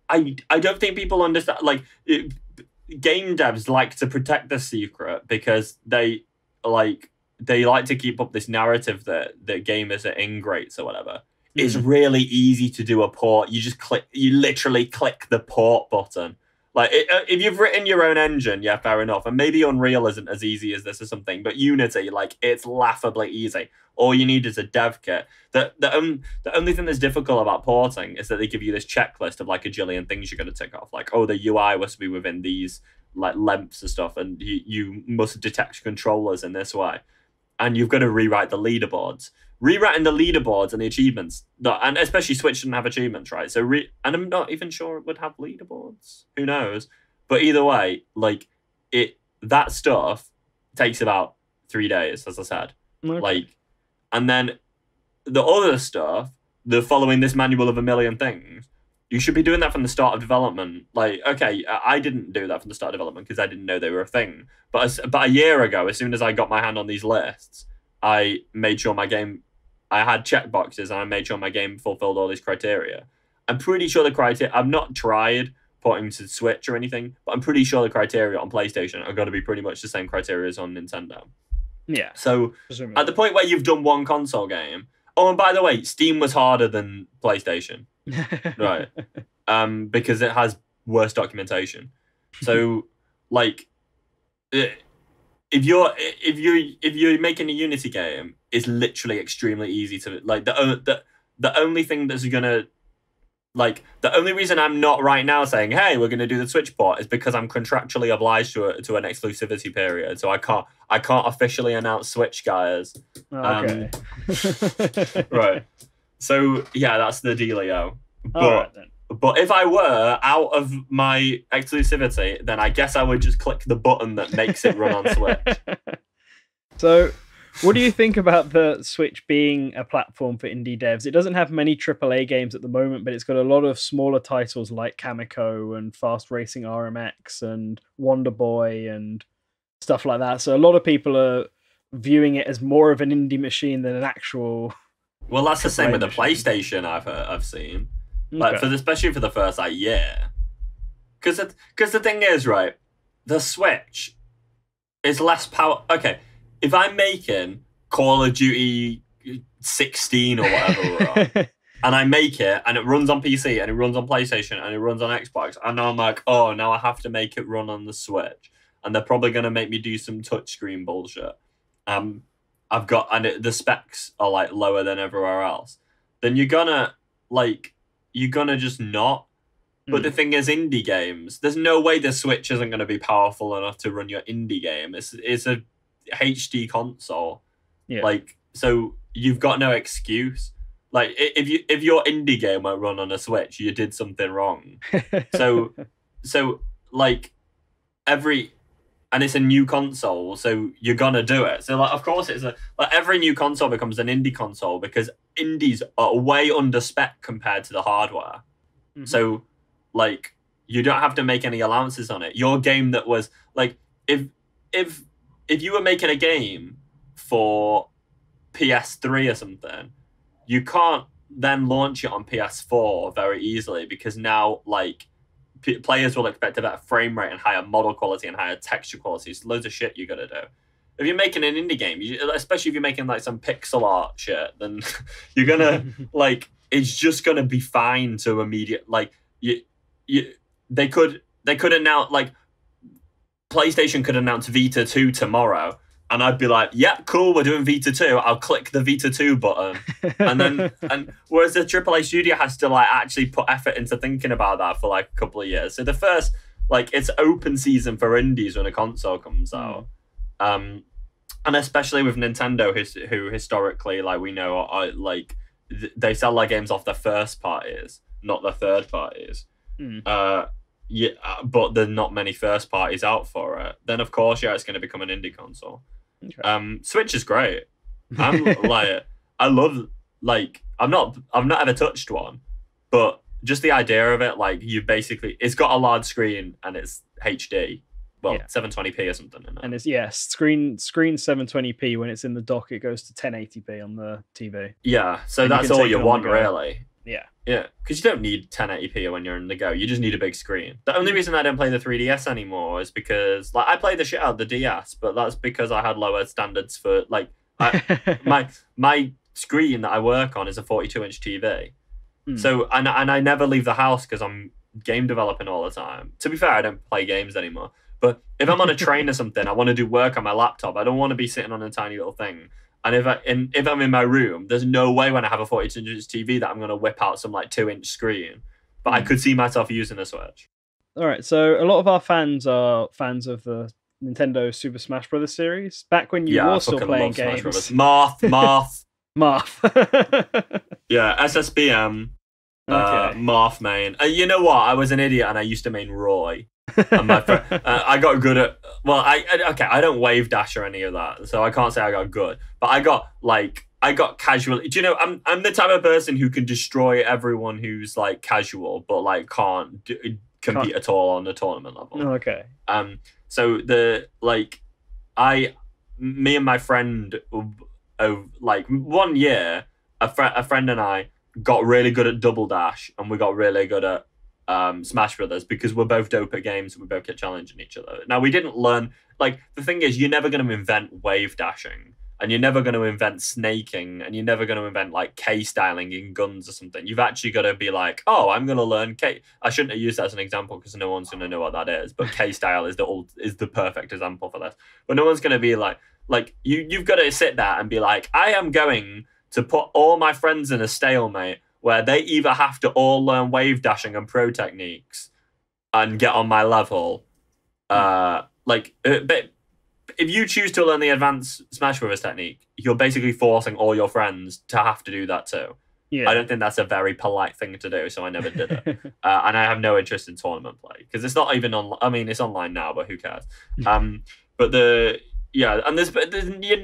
I don't think people understand like game devs like to protect the secret because they like to keep up this narrative that gamers are ingrates or whatever. It's really easy to do a port. You literally click the port button. Like, if you've written your own engine, yeah, fair enough. And maybe Unreal isn't as easy as this or something, but Unity, like, it's laughably easy. All you need is a dev kit. The only thing that's difficult about porting is that they give you this checklist of, like, a jillion things you're going to tick off. Like, oh, the UI must be within these, like, lengths and stuff, and you must detect controllers in this way. And you've got to rewrite the leaderboards. Rewriting the leaderboards and the achievements, and especially Switch didn't have achievements, right? So, and I'm not even sure it would have leaderboards. Who knows? But either way, like that stuff takes about 3 days, as I said. Okay. Like, and then the other stuff, the following this manual of a million things, You should be doing that from the start of development. Like, okay, I didn't do that from the start of development because I didn't know they were a thing. But a year ago, as soon as I got my hand on these lists, I made sure my game, I had checkboxes and I made sure my game fulfilled all these criteria. I'm pretty sure the criteria, I've not tried porting to Switch or anything, but I'm pretty sure the criteria on PlayStation are going to be pretty much the same criteria as on Nintendo. Yeah. So at the point where you've done one console game, oh, and by the way, Steam was harder than PlayStation, right? Because it has worse documentation. So, like, if you're making a Unity game, it's literally extremely easy to like. The only thing that's gonna like the only reason I'm not right now saying, hey, we're gonna do the Switch port is because I'm contractually obliged to an exclusivity period, so I can't officially announce Switch, guys. Okay. Right. So yeah, that's the dealio. All right, then. But if I were out of my exclusivity, then I guess I would just click the button that makes it run on Switch. So, what do you think about the Switch being a platform for indie devs? It doesn't have many AAA games at the moment, but it's got a lot of smaller titles like Kamiko and Fast Racing RMX and Wonder Boy and stuff like that. So a lot of people are viewing it as more of an indie machine than an actual. Well, that's the same with the PlayStation I've seen. Like especially for the first year, because the thing is, right, the Switch is less power. Okay, if I'm making Call of Duty 16 or whatever we're on, and I make it and it runs on PC and it runs on PlayStation and it runs on Xbox, and now I'm like, oh, now I have to make it run on the Switch, and they're probably gonna make me do some touchscreen bullshit. The specs are like lower than everywhere else. Then you're gonna just not. But the thing is, indie games, there's no way the Switch isn't going to be powerful enough to run your indie game. It's a HD console. Yeah. Like, so you've got no excuse. Like, if your indie game won't run on a Switch, you did something wrong. so like and it's a new console, so you're gonna do it. So like, of course, every new console becomes an indie console because indies are way under spec compared to the hardware. Mm-hmm. So, like, you don't have to make any allowances on it. Your game that was like, if you were making a game for PS3 or something, you can't then launch it on PS4 very easily because now like players will expect a better frame rate and higher model quality and higher texture quality. So loads of shit you gotta do. If you're making an indie game, especially if you're making like some pixel art shit, then you're gonna like it's just gonna be fine to immediate like they could announce like PlayStation could announce Vita 2 tomorrow, and I'd be like, yep, cool, we're doing Vita 2. I'll click the Vita 2 button. and whereas the AAA studio has to like actually put effort into thinking about that for like a couple of years. So the first, like, it's open season for indies when a console comes out. And especially with Nintendo, who historically, like, we know are like they sell their games off the first parties, not the third parties. Yeah, but there's not many first parties out for it. Then of course, yeah, it's going to become an indie console. Okay. Switch is great. I'm like, I love like I've not ever touched one, but just the idea of it, like it's got a large screen and it's HD. Well, 720p or something. And it's screen 720p. When it's in the dock, it goes to 1080p on the TV. Yeah, so that's all you want, really. Yeah, because you don't need 1080p when you're in the go. You just need a big screen. The only reason I don't play the 3DS anymore is because like I play the shit out of the DS, but that's because I had lower standards for like my screen that I work on is a 42-inch TV. So and I never leave the house because I'm game developing all the time. To be fair, I don't play games anymore. But if I'm on a train or something, I want to do work on my laptop. I don't want to be sitting on a tiny little thing. And if I'm in my room, there's no way when I have a 42-inch TV that I'm going to whip out some like 2-inch screen. But I could see myself using a Switch. All right, so a lot of our fans are fans of the Nintendo Super Smash Bros. Series. Back when you were still playing games. Marth. Yeah, SSBM. Marth main. You know what? I was an idiot and I used to main Roy. And my friend, I got good at. Well, I don't wave dash or any of that, so I can't say I got good. But I got like I got casual. Do you know? I'm the type of person who can destroy everyone who's like casual, but like can't compete at all on a tournament level. Okay. So me and my friend, like 1 year, a friend and I got really good at Double Dash, and we got really good at Smash Brothers because we're both dope at games and we both kept challenging each other. Now we didn't learn, like, the thing is, you're never going to invent wave dashing, and you're never going to invent snaking, and you're never going to invent like K styling in guns or something. You've actually got to be like, oh, I'm going to learn K. I shouldn't have used that as an example because no one's going to know what that is. But K style is the perfect example for this. But no one's going to be like you've got to sit there and be like, I am going to put all my friends in a stalemate where they either have to all learn wave dashing and pro techniques and get on my level. But if you choose to learn the advanced Smash Brothers technique, you're basically forcing all your friends to have to do that too. Yeah. I don't think that's a very polite thing to do, so I never did it. And I have no interest in tournament play because it's not even on. I mean, it's online now, but who cares? You're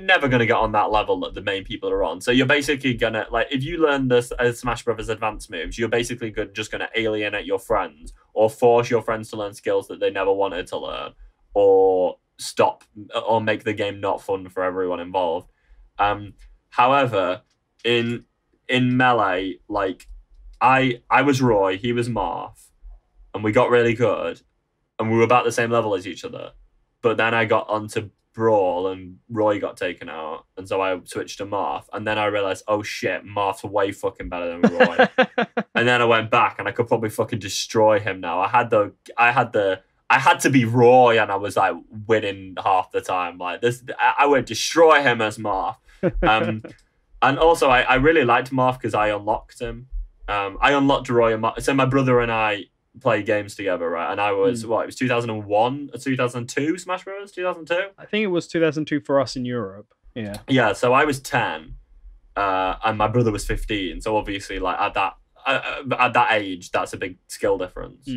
never going to get on that level that the main people are on. So you're basically gonna, like, if you learn this Smash Brothers advanced moves, you're basically just going to alienate your friends or force your friends to learn skills that they never wanted to learn, or stop or make the game not fun for everyone involved. However, in Melee, like, I was Roy, he was Marth, and we got really good, and we were about the same level as each other. But then I got onto Brawl and Roy got taken out, and so I switched to Marth, and then I realized, oh shit, Marth's way fucking better than Roy. And then I went back and I could probably fucking destroy him now. I had to be Roy, and I was like winning half the time. Like this, I would destroy him as Marth. And also I really liked Marth because I unlocked him. I unlocked Roy and Marth. So my brother and I play games together, right? And I was it was 2001 or 2002 Smash Bros. 2002. I think it was 2002 for us in Europe. Yeah. Yeah. So I was 10, and my brother was 15. So obviously, like at that age, that's a big skill difference.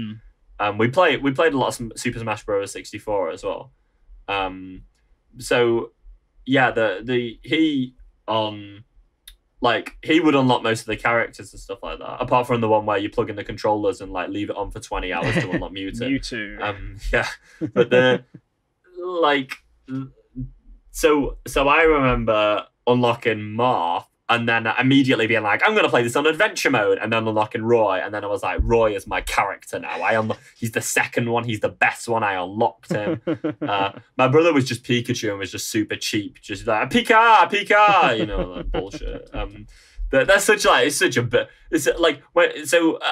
We played a lot of Super Smash Bros. 64 as well. So yeah, he would unlock most of the characters and stuff like that, apart from the one where you plug in the controllers and like leave it on for 20 hours to unlock Mewtwo. Yeah, but so I remember unlocking Marth and then immediately being like, I'm gonna play this on adventure mode, and then unlocking Roy, and then I was like, Roy is my character now. He's the second one, he's the best one. I unlocked him. My brother was just Pikachu and was just super cheap, just like Pika, you know, like bullshit. That's such like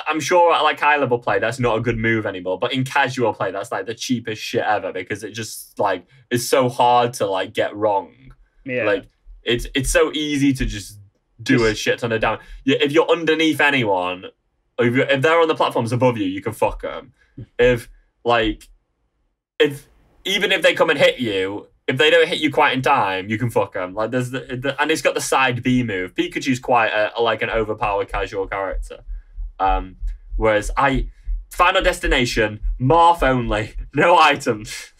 I'm sure at like high level play that's not a good move anymore, but in casual play that's like the cheapest shit ever because it just like it's so hard to like get wrong. Yeah, like it's so easy to just do a shit ton of damage. If you're underneath anyone, or if they're on the platforms above you, you can fuck them. If even if they come and hit you, if they don't hit you quite in time, you can fuck them. Like and it's got the side B move. Pikachu's quite like an overpowered casual character. Whereas Final Destination, Marth only, no items.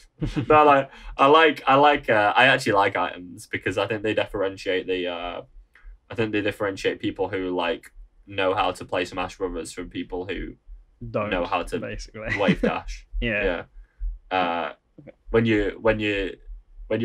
No, I actually like items because I think they differentiate people who like know how to play Smash Brothers from people who don't know how to basically wave dash. Yeah. When you're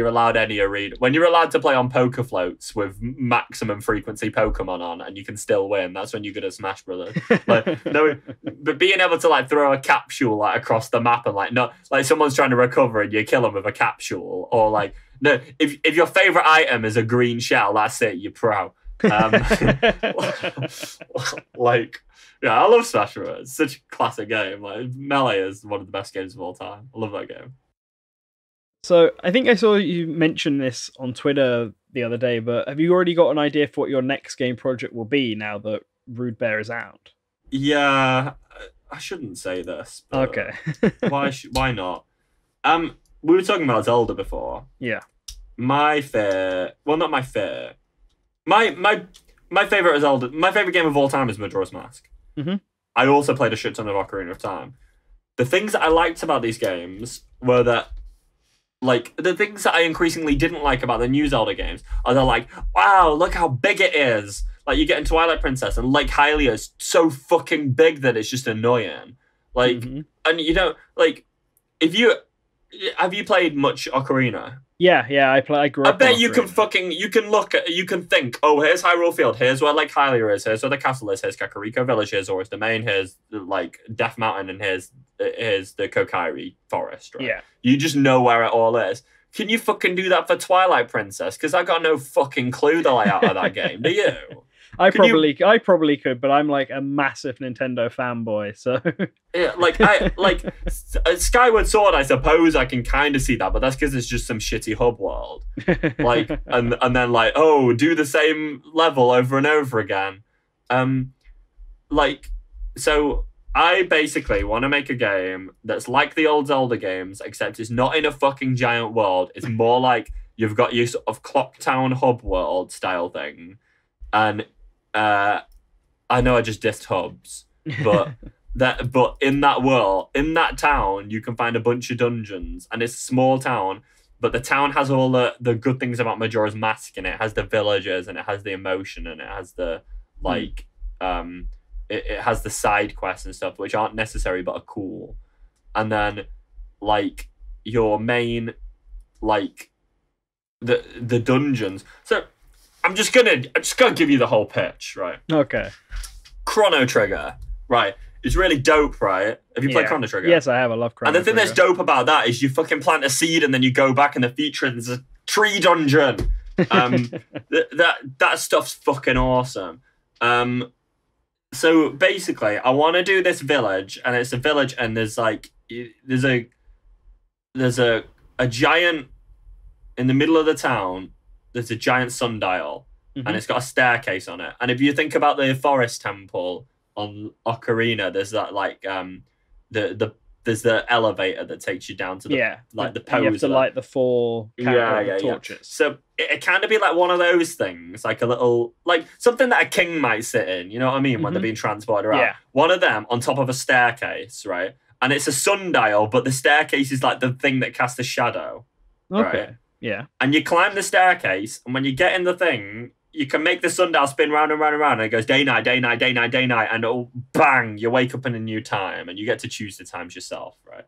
allowed any arena, when you're allowed to play on poker floats with maximum frequency Pokemon on, and you can still win, that's when you're good at Smash Brothers. Like no, but being able to like throw a capsule like across the map and like not like someone's trying to recover and you kill them with a capsule, or like no, if your favorite item is a green shell, that's it, you're pro. Like yeah, I love Smash Bros. It's such a classic game. Like Melee is one of the best games of all time. I love that game. So I think I saw you mention this on Twitter the other day, but have you already got an idea for what your next game project will be now that Rude Bear is out? Yeah, I shouldn't say this. But okay. Why not? We were talking about Zelda before. Yeah. My favorite Zelda, my favorite game of all time is Majora's Mask. Mm-hmm. I also played a shit ton of Ocarina of Time. The things that I liked about these games were that like the things that I increasingly didn't like about the new Zelda games are they're like, wow, look how big it is. Like you get in Twilight Princess and Lake Hylia is so fucking big that it's just annoying. Like, and you know, like if you have you played much Ocarina? Yeah. I grew up. I bet you can you can think, oh, here's Hyrule Field, here's where Lake Hylia is, here's where the castle is, here's Kakariko Village, here's Oris Domain, here's like Death Mountain, and here's the Kokairi Forest, right? Yeah. You just know where it all is. Can you fucking do that for Twilight Princess? Because I got no fucking clue the layout of that game. Do you? I probably could, but I'm like a massive Nintendo fanboy, so yeah, like Skyward Sword. I suppose I can kind of see that, but that's because it's just some shitty hub world. Like, and then like, oh, do the same level over and over again. Like, so I basically want to make a game that's like the old Zelda games, except it's not in a fucking giant world. It's more like you've got your sort of Clocktown hub world style thing, and I know I just dissed hubs, but but in that world, in that town, you can find a bunch of dungeons, and it's a small town, but the town has all the good things about Majora's Mask in it. It has the villagers, and it has the emotion, and it has the like it has the side quests and stuff, which aren't necessary but are cool. And then like your main like the dungeons. So I'm just gonna give you the whole pitch, right? Okay. Chrono Trigger, right? It's really dope, right? Have you played Chrono Trigger? Yes, I have. I love Chrono Trigger. And the thing that's dope about that is you fucking plant a seed and then you go back in the future and there's a tree dungeon. That stuff's fucking awesome. So basically, I want to do this village, and it's a village, and there's like there's a giant in the middle of the town. There's a giant sundial, and it's got a staircase on it. And if you think about the forest temple on Ocarina, there's that like there's the elevator that takes you down to the the poser. You have to light the four torches. So it kind of be like one of those things, like a little like something that a king might sit in. You know what I mean? When they're being transported around. Yeah. One of them on top of a staircase, right? And it's a sundial, but the staircase is like the thing that casts a shadow. Okay. Right? Yeah. And you climb the staircase, and when you get in the thing, you can make the sundial spin round and round and round, and it goes day, night, day, night, day, night, day, night, and it'll bang, you wake up in a new time, and you get to choose the times yourself, right?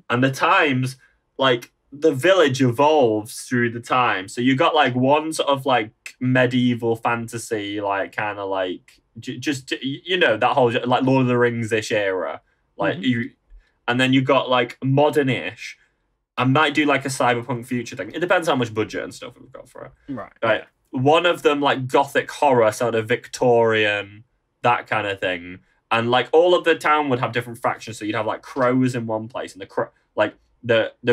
And the times, like, the village evolves through the time. So you got, like, one sort of, like, medieval fantasy, like, kind of, like, just, you know, that whole, like, Lord of the Rings-ish era. Like, and then you got, like, modern-ish. I might do like a cyberpunk future thing. It depends how much budget and stuff we've got for it. Right. One of them like gothic horror, sort of Victorian, that kind of thing. And like all of the town would have different factions. So you'd have like crows in one place, and the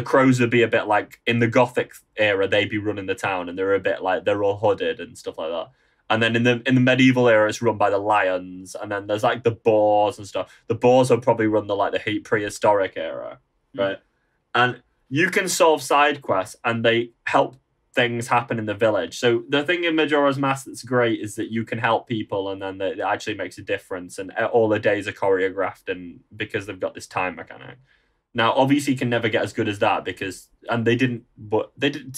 crows would be a bit like in the gothic era, they'd be running the town, and they're a bit like they're all hooded and stuff like that. And then in the medieval era, it's run by the lions, and then there's like the boars and stuff. The boars will probably run the prehistoric era, right? And you can solve side quests, and they help things happen in the village. So the thing in Majora's Mask that's great is that you can help people, and then it actually makes a difference, and all the days are choreographed, and because they've got this time mechanic. Now, obviously, you can never get as good as that to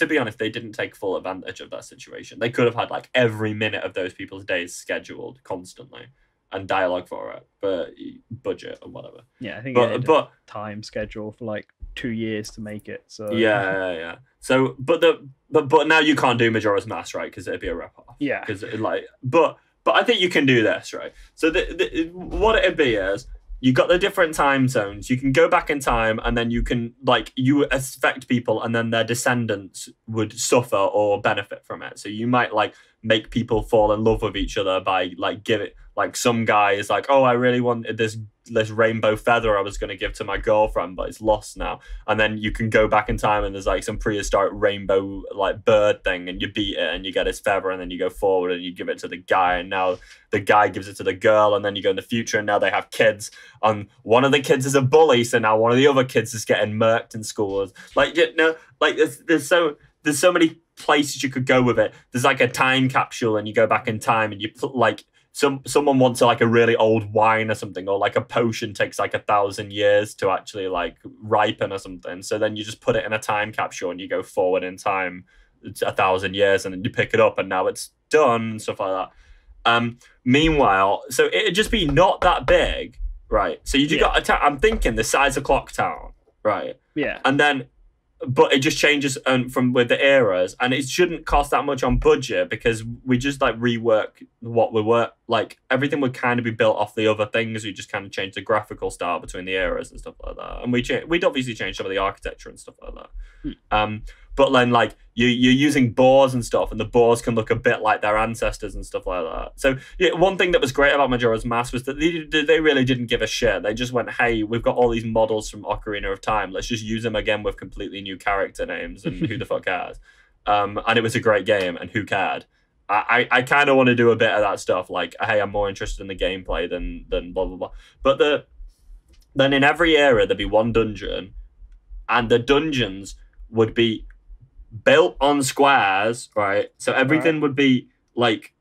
be honest, they didn't take full advantage of that situation. They could have had like every minute of those people's days scheduled constantly and dialogue for it, but budget or whatever. Yeah, I think but time schedule for like 2 years to make it. So yeah. So, but now you can't do Majora's Mask, right? Because it'd be a rip-off. Yeah. Because but I think you can do this, right? So what it'd be is you got the different time zones. You can go back in time, and then you can you affect people, and then their descendants would suffer or benefit from it. So you might like make people fall in love with each other by like some guy is like, oh, I really wanted this rainbow feather I was going to give to my girlfriend, but it's lost now. And then you can go back in time, and there's like some prehistoric rainbow like bird thing, and you beat it, and you get his feather, and then you go forward and you give it to the guy, and now the guy gives it to the girl, and then you go in the future, and now they have kids, and one of the kids is a bully, so now one of the other kids is getting murked in school. Like, you know, like there's so many places you could go with it. There's like a time capsule, and you go back in time, and you put like someone wants like a really old wine or something, or like a potion takes like 1,000 years to actually like ripen or something. So then you just put it in a time capsule and you go forward in time 1,000 years, and then you pick it up and now it's done and stuff like that. Meanwhile, so it'd just be not that big, right? So you got I'm thinking the size of Clock Town, right? Yeah. And then, but it just changes from with the eras, and it shouldn't cost that much on budget because we just like rework what we were like. Everything would kind of be built off the other things. We just kind of change the graphical style between the eras and stuff like that, and we'd obviously change some of the architecture and stuff like that. But then like you're using boars and stuff, and the boars can look a bit like their ancestors and stuff like that. So yeah, one thing that was great about Majora's Mask was that they really didn't give a shit. They just went, hey, we've got all these models from Ocarina of Time. Let's just use them again with completely new character names, and who the fuck cares? And it was a great game, and who cared? I kind of want to do a bit of that stuff. Like, hey, I'm more interested in the gameplay than blah blah blah. But then in every era there'd be one dungeon, and the dungeons would be built on squares, right? So everything would be like,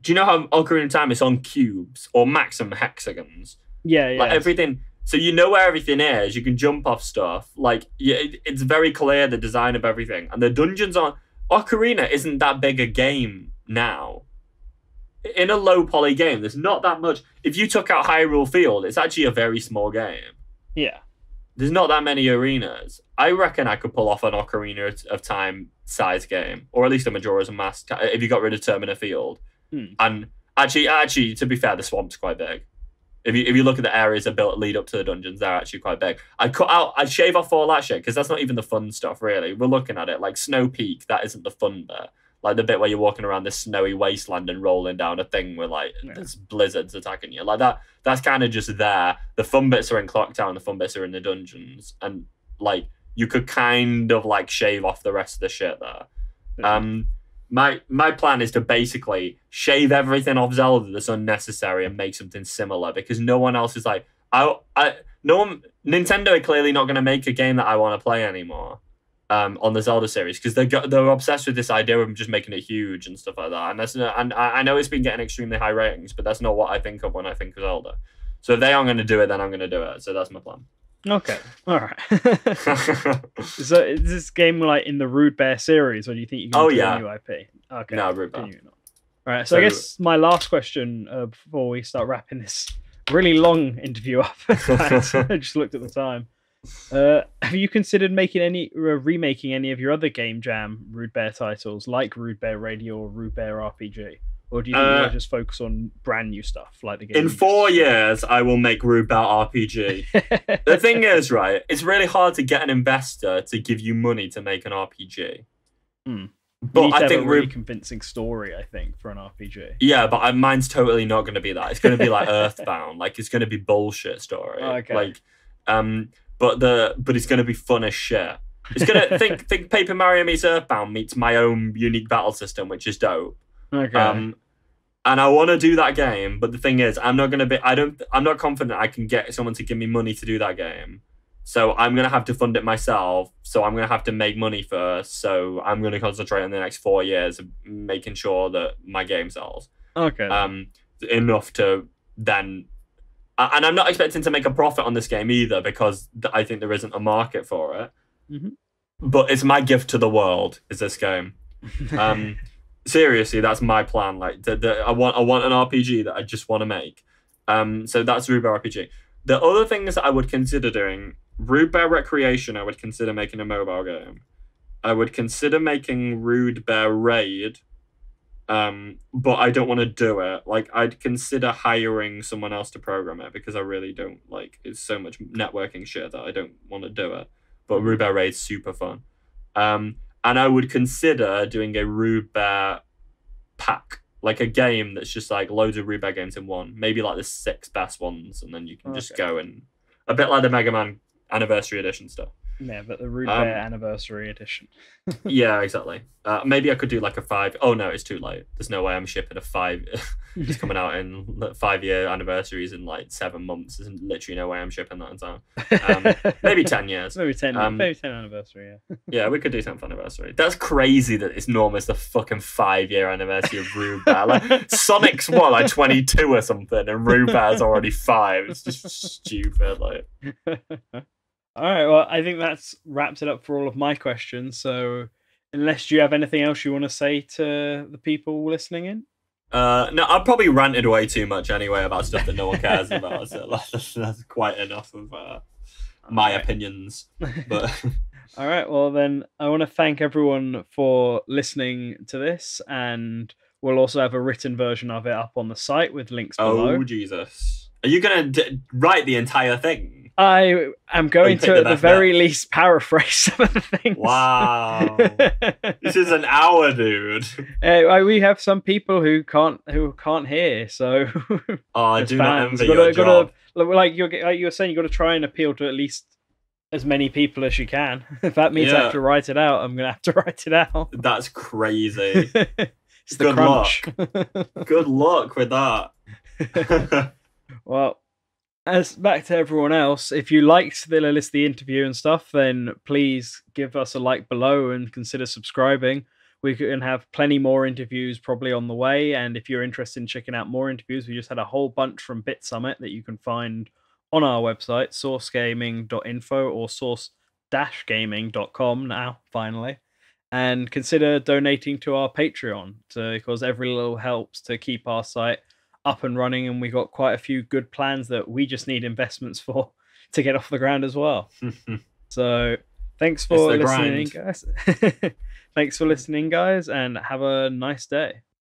do you know how Ocarina of Time is on cubes or maximum hexagons? Yeah. Like everything. So you know where everything is. You can jump off stuff. Like it's very clear the design of everything. And the dungeons on Ocarina isn't that big a game now. In a low poly game, there's not that much. If you took out Hyrule Field, it's actually a very small game. Yeah. There's not that many arenas. I reckon I could pull off an Ocarina of Time size game, or at least a Majora's Mask if you got rid of Termina Field. And actually, to be fair, the swamp's quite big. If you look at the areas that built lead up to the dungeons, they're actually quite big. I'd shave off all that shit because that's not even the fun stuff, really. We're looking at it like Snow Peak. That isn't the fun bit. Like the bit where you're walking around this snowy wasteland and rolling down a thing with like there's blizzards attacking you. Like that's kind of just there. The fun bits are in Clock Town, the fun bits are in the dungeons. And like you could kind of like shave off the rest of the shit there. My plan is to basically shave everything off Zelda that's unnecessary and make something similar because no one else is like Nintendo are clearly not gonna make a game that I want to play anymore. On the Zelda series because they're obsessed with this idea of just making it huge and stuff like that, and I know it's been getting extremely high ratings, but that's not what I think of when I think of Zelda. So if they aren't going to do it, then I'm going to do it. So that's my plan. Okay, all right. So is this game like in the Rude Bear series, or do you think you can do a new IP? Okay, no, Rude Bear. All right. So I guess my last question before we start wrapping this really long interview up. I just looked at the time. Have you considered remaking any of your other Game Jam Rude Bear titles, like Rude Bear Radio or Rude Bear RPG, or do you think you'll just focus on brand new stuff like the game? In 4 years, I will make Rude Bear RPG. The thing is, right, it's really hard to get an investor to give you money to make an RPG. But I think a really convincing story, I think, for an RPG. Yeah, but mine's totally not going to be that. It's going to be like Earthbound, like it's going to be bullshit story. Okay. Like, but it's gonna be fun as shit. It's gonna think Paper Mario meets Earthbound meets my own unique battle system, which is dope. Okay. And I want to do that game, but the thing is, I'm not confident I can get someone to give me money to do that game. So I'm gonna have to fund it myself. So I'm gonna have to make money first. So I'm gonna concentrate on the next 4 years of making sure that my game sells. Okay. Enough to then. And I'm not expecting to make a profit on this game either because I think there isn't a market for it. But it's my gift to the world, is this game. Seriously, that's my plan. Like, I want an RPG that I just want to make. So that's Rude Bear RPG. The other things that I would consider doing, Rude Bear Recreation, I would consider making a mobile game. I would consider making Rude Bear Raid. But I don't want to do it. Like, I'd consider hiring someone else to program it because I really don't like it's so much networking shit that I don't want to do it. But Rude Bear Raid's super fun. And I would consider doing a Rude Bear pack, like a game that's just like loads of Rude Bear games in one. Maybe like the 6 best ones, and then you can just go and a bit like the Mega Man Anniversary Edition stuff. Yeah, but the Rude Bear Anniversary Edition. Yeah, exactly. Maybe I could do like a 5. Oh no, it's too late. There's no way I'm shipping a 5. It's coming out in 5-year anniversaries in like 7 months. There's literally no way I'm shipping that in time. Maybe 10 years. Maybe 10 anniversary. Yeah. Yeah, we could do 10th anniversary. That's crazy that it's almost the fucking 5-year anniversary of Rude Bear. Like, Sonic's what, like 22 or something, and Rude Bear's already 5. It's just stupid. Like. All right, well, I think that's wraps it up for all of my questions. So, unless you have anything else you want to say to the people listening in? No, I've probably ranted way too much anyway about stuff that no one cares about. So that's quite enough of my opinions. But all right, well then, I want to thank everyone for listening to this, and we'll also have a written version of it up on the site with links below. Oh Jesus! Are you gonna write the entire thing? I am going to, at the very least, paraphrase some of the things. Wow, this is an hour, dude. We have some people who can't hear, so. Oh, I do not envy your job. Like you were saying, you got to try and appeal to at least as many people as you can. If that means I have to write it out, I'm gonna have to write it out. That's crazy. It's the crunch. Good luck with that. Well. As back to everyone else, if you liked the interview and stuff, then please give us a like below and consider subscribing. We can have plenty more interviews probably on the way, and if you're interested in checking out more interviews, we just had a whole bunch from Bit Summit that you can find on our website, sourcegaming.info or source-gaming.com now, finally. And consider donating to our Patreon, because every little helps to keep our site up and running, and we got quite a few good plans that we just need investments for to get off the ground as well. So thanks for listening, guys. Thanks for listening, guys, and have a nice day.